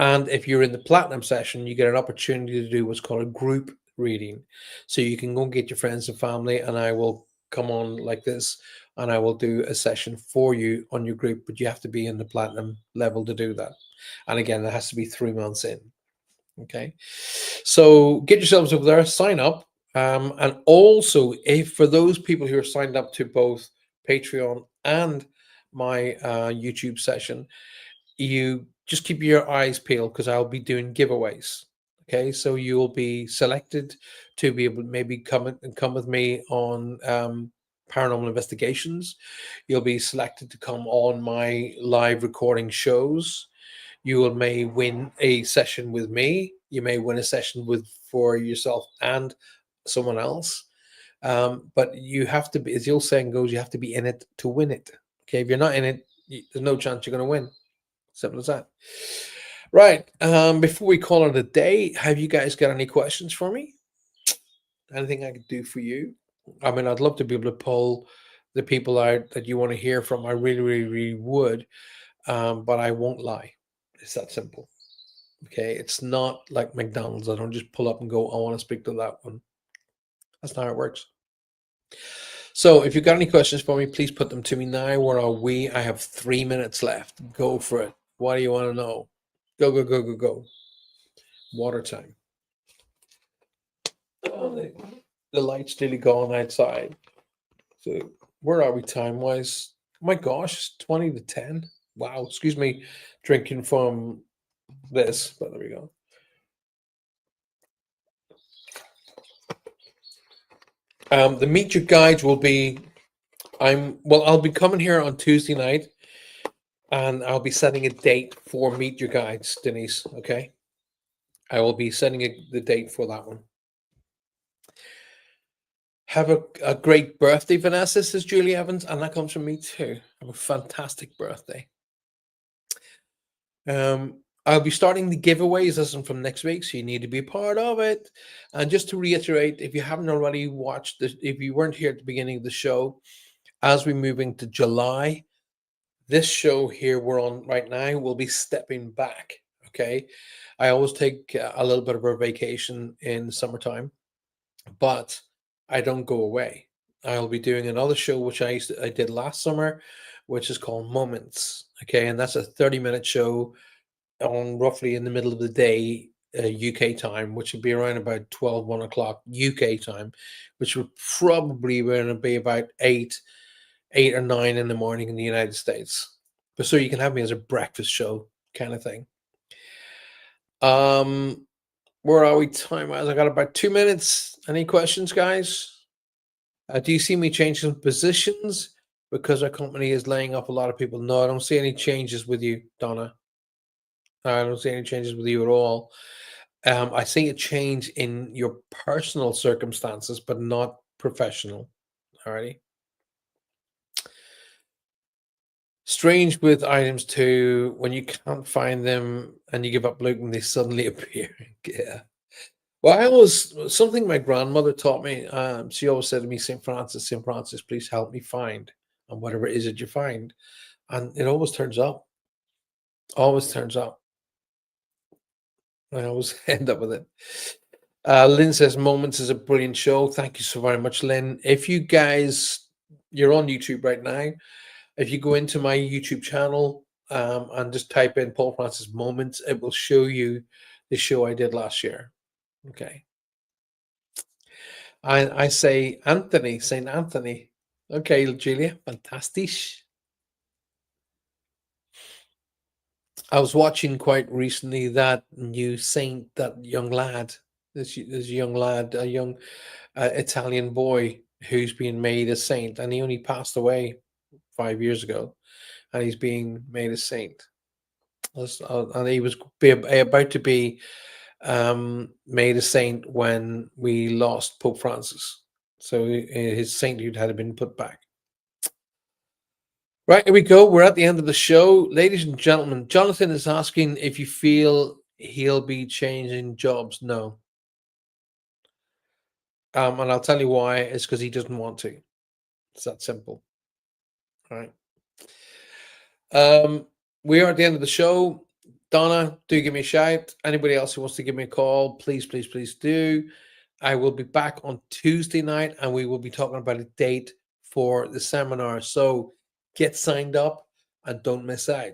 And if you're in the platinum session, you get an opportunity to do what's called a group reading. So you can go and get your friends and family, and I will come on like this, and I will do a session for you on your group, but you have to be in the platinum level to do that. And again, it has to be 3 months in. Okay. So get yourselves over there, sign up. And also, if for those people who are signed up to both Patreon and my YouTube session, you just keep your eyes peeled because I'll be doing giveaways. Okay, so you will be selected to be able to maybe come with me on paranormal investigations. You'll be selected to come on my live recording shows. You may win a session with me. You may win a session for yourself and someone else. But you have to be, as the old saying goes, you have to be in it to win it. Okay, if you're not in it, there's no chance you're going to win. Simple as that. Right. Before we call it a day, have you guys got any questions for me? Anything I could do for you? I mean, I'd love to be able to pull the people out that you want to hear from. I really, really, really would. But I won't lie. It's that simple. Okay. It's not like McDonald's. I don't just pull up and go, I want to speak to that one. That's not how it works. So if you've got any questions for me, please put them to me now. Where are we? I have 3 minutes left. Go for it. What do you want to know? Go, go, go, go, go. Water time. Oh, the light's nearly gone outside. So where are we time wise? My gosh, it's 20 to 10. Wow, excuse me, drinking from this, but there we go. The Meet Your Guides will be, I'll be coming here on Tuesday night and I'll be setting a date for Meet Your Guides, Denise. Okay. I will be setting the date for that one. Have a great birthday, Vanessa, says Julie Evans, and that comes from me too. Have a fantastic birthday. I'll be starting the giveaways as from next week, so you need to be part of it. And just to reiterate, if you haven't already watched this, if you weren't here at the beginning of the show, as we move into July, this show here we're on right now will be stepping back. Okay, I always take a little bit of a vacation in the summertime, but I don't go away. I'll be doing another show which I did last summer, which is called Moments. Okay, and that's a 30-minute show on roughly in the middle of the day, UK time, which would be around about 1 o'clock UK time, which would probably be about 8 or 9 in the morning in the United States. But so you can have me as a breakfast show kind of thing. Where are we time wise? I got about 2 minutes. Any questions, guys? Do you see me changing positions because our company is laying off a lot of people? No, I don't see any changes with you, Donna. I don't see any changes with you at all. I see a change in your personal circumstances, but not professional. Alrighty. Strange with items too, when you can't find them and you give up looking, they suddenly appear. Yeah. Well, something my grandmother taught me. She always said to me, St. Francis, please help me find, and whatever it is that you find. And it always turns up. Always turns up. I always end up with it. Lynn says Moments is a brilliant show. Thank you so very much, Lynn. If you guys, you're on YouTube right now. If you go into my YouTube channel and just type in Pope Francis Moments, it will show you the show I did last year. Okay. I say Anthony, St. Anthony. Okay, Julia, fantastic. I was watching quite recently that new saint, that young lad, this young lad, a young Italian boy who's being made a saint, and he only passed away 5 years ago, and he's being made a saint. And he was about to be made a saint when we lost Pope Francis, so his sainthood had been put back. Right, here we go. We're at the end of the show. Ladies and gentlemen, Jonathan is asking if you feel he'll be changing jobs. No. And I'll tell you why. It's because he doesn't want to. It's that simple. All right. We are at the end of the show. Donna, do give me a shout. Anybody else who wants to give me a call, please, please, please do. I will be back on Tuesday night and we will be talking about a date for the seminar. So get signed up and don't miss out.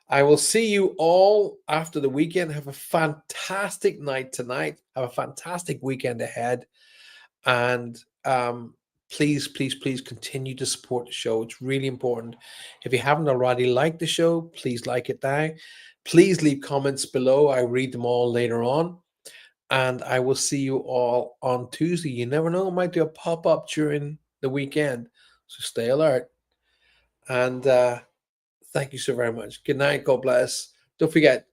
I will see you all after the weekend. Have a fantastic night tonight. Have a fantastic weekend ahead. And please, please, please continue to support the show. It's really important. If you haven't already liked the show, please like it now. Please leave comments below. I read them all later on. And I will see you all on Tuesday. You never know, I might do a pop-up during the weekend. So stay alert. And thank you so very much. Good night. God bless. Don't forget,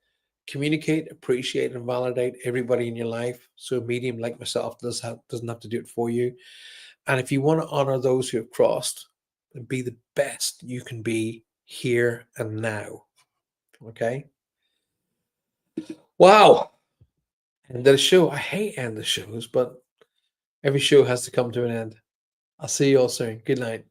communicate, appreciate, and validate everybody in your life. So a medium like myself doesn't have to do it for you. And if you want to honor those who have crossed, and be the best you can be here and now. Okay? Wow. End of the show. I hate end the shows, but every show has to come to an end. I'll see you all soon. Good night.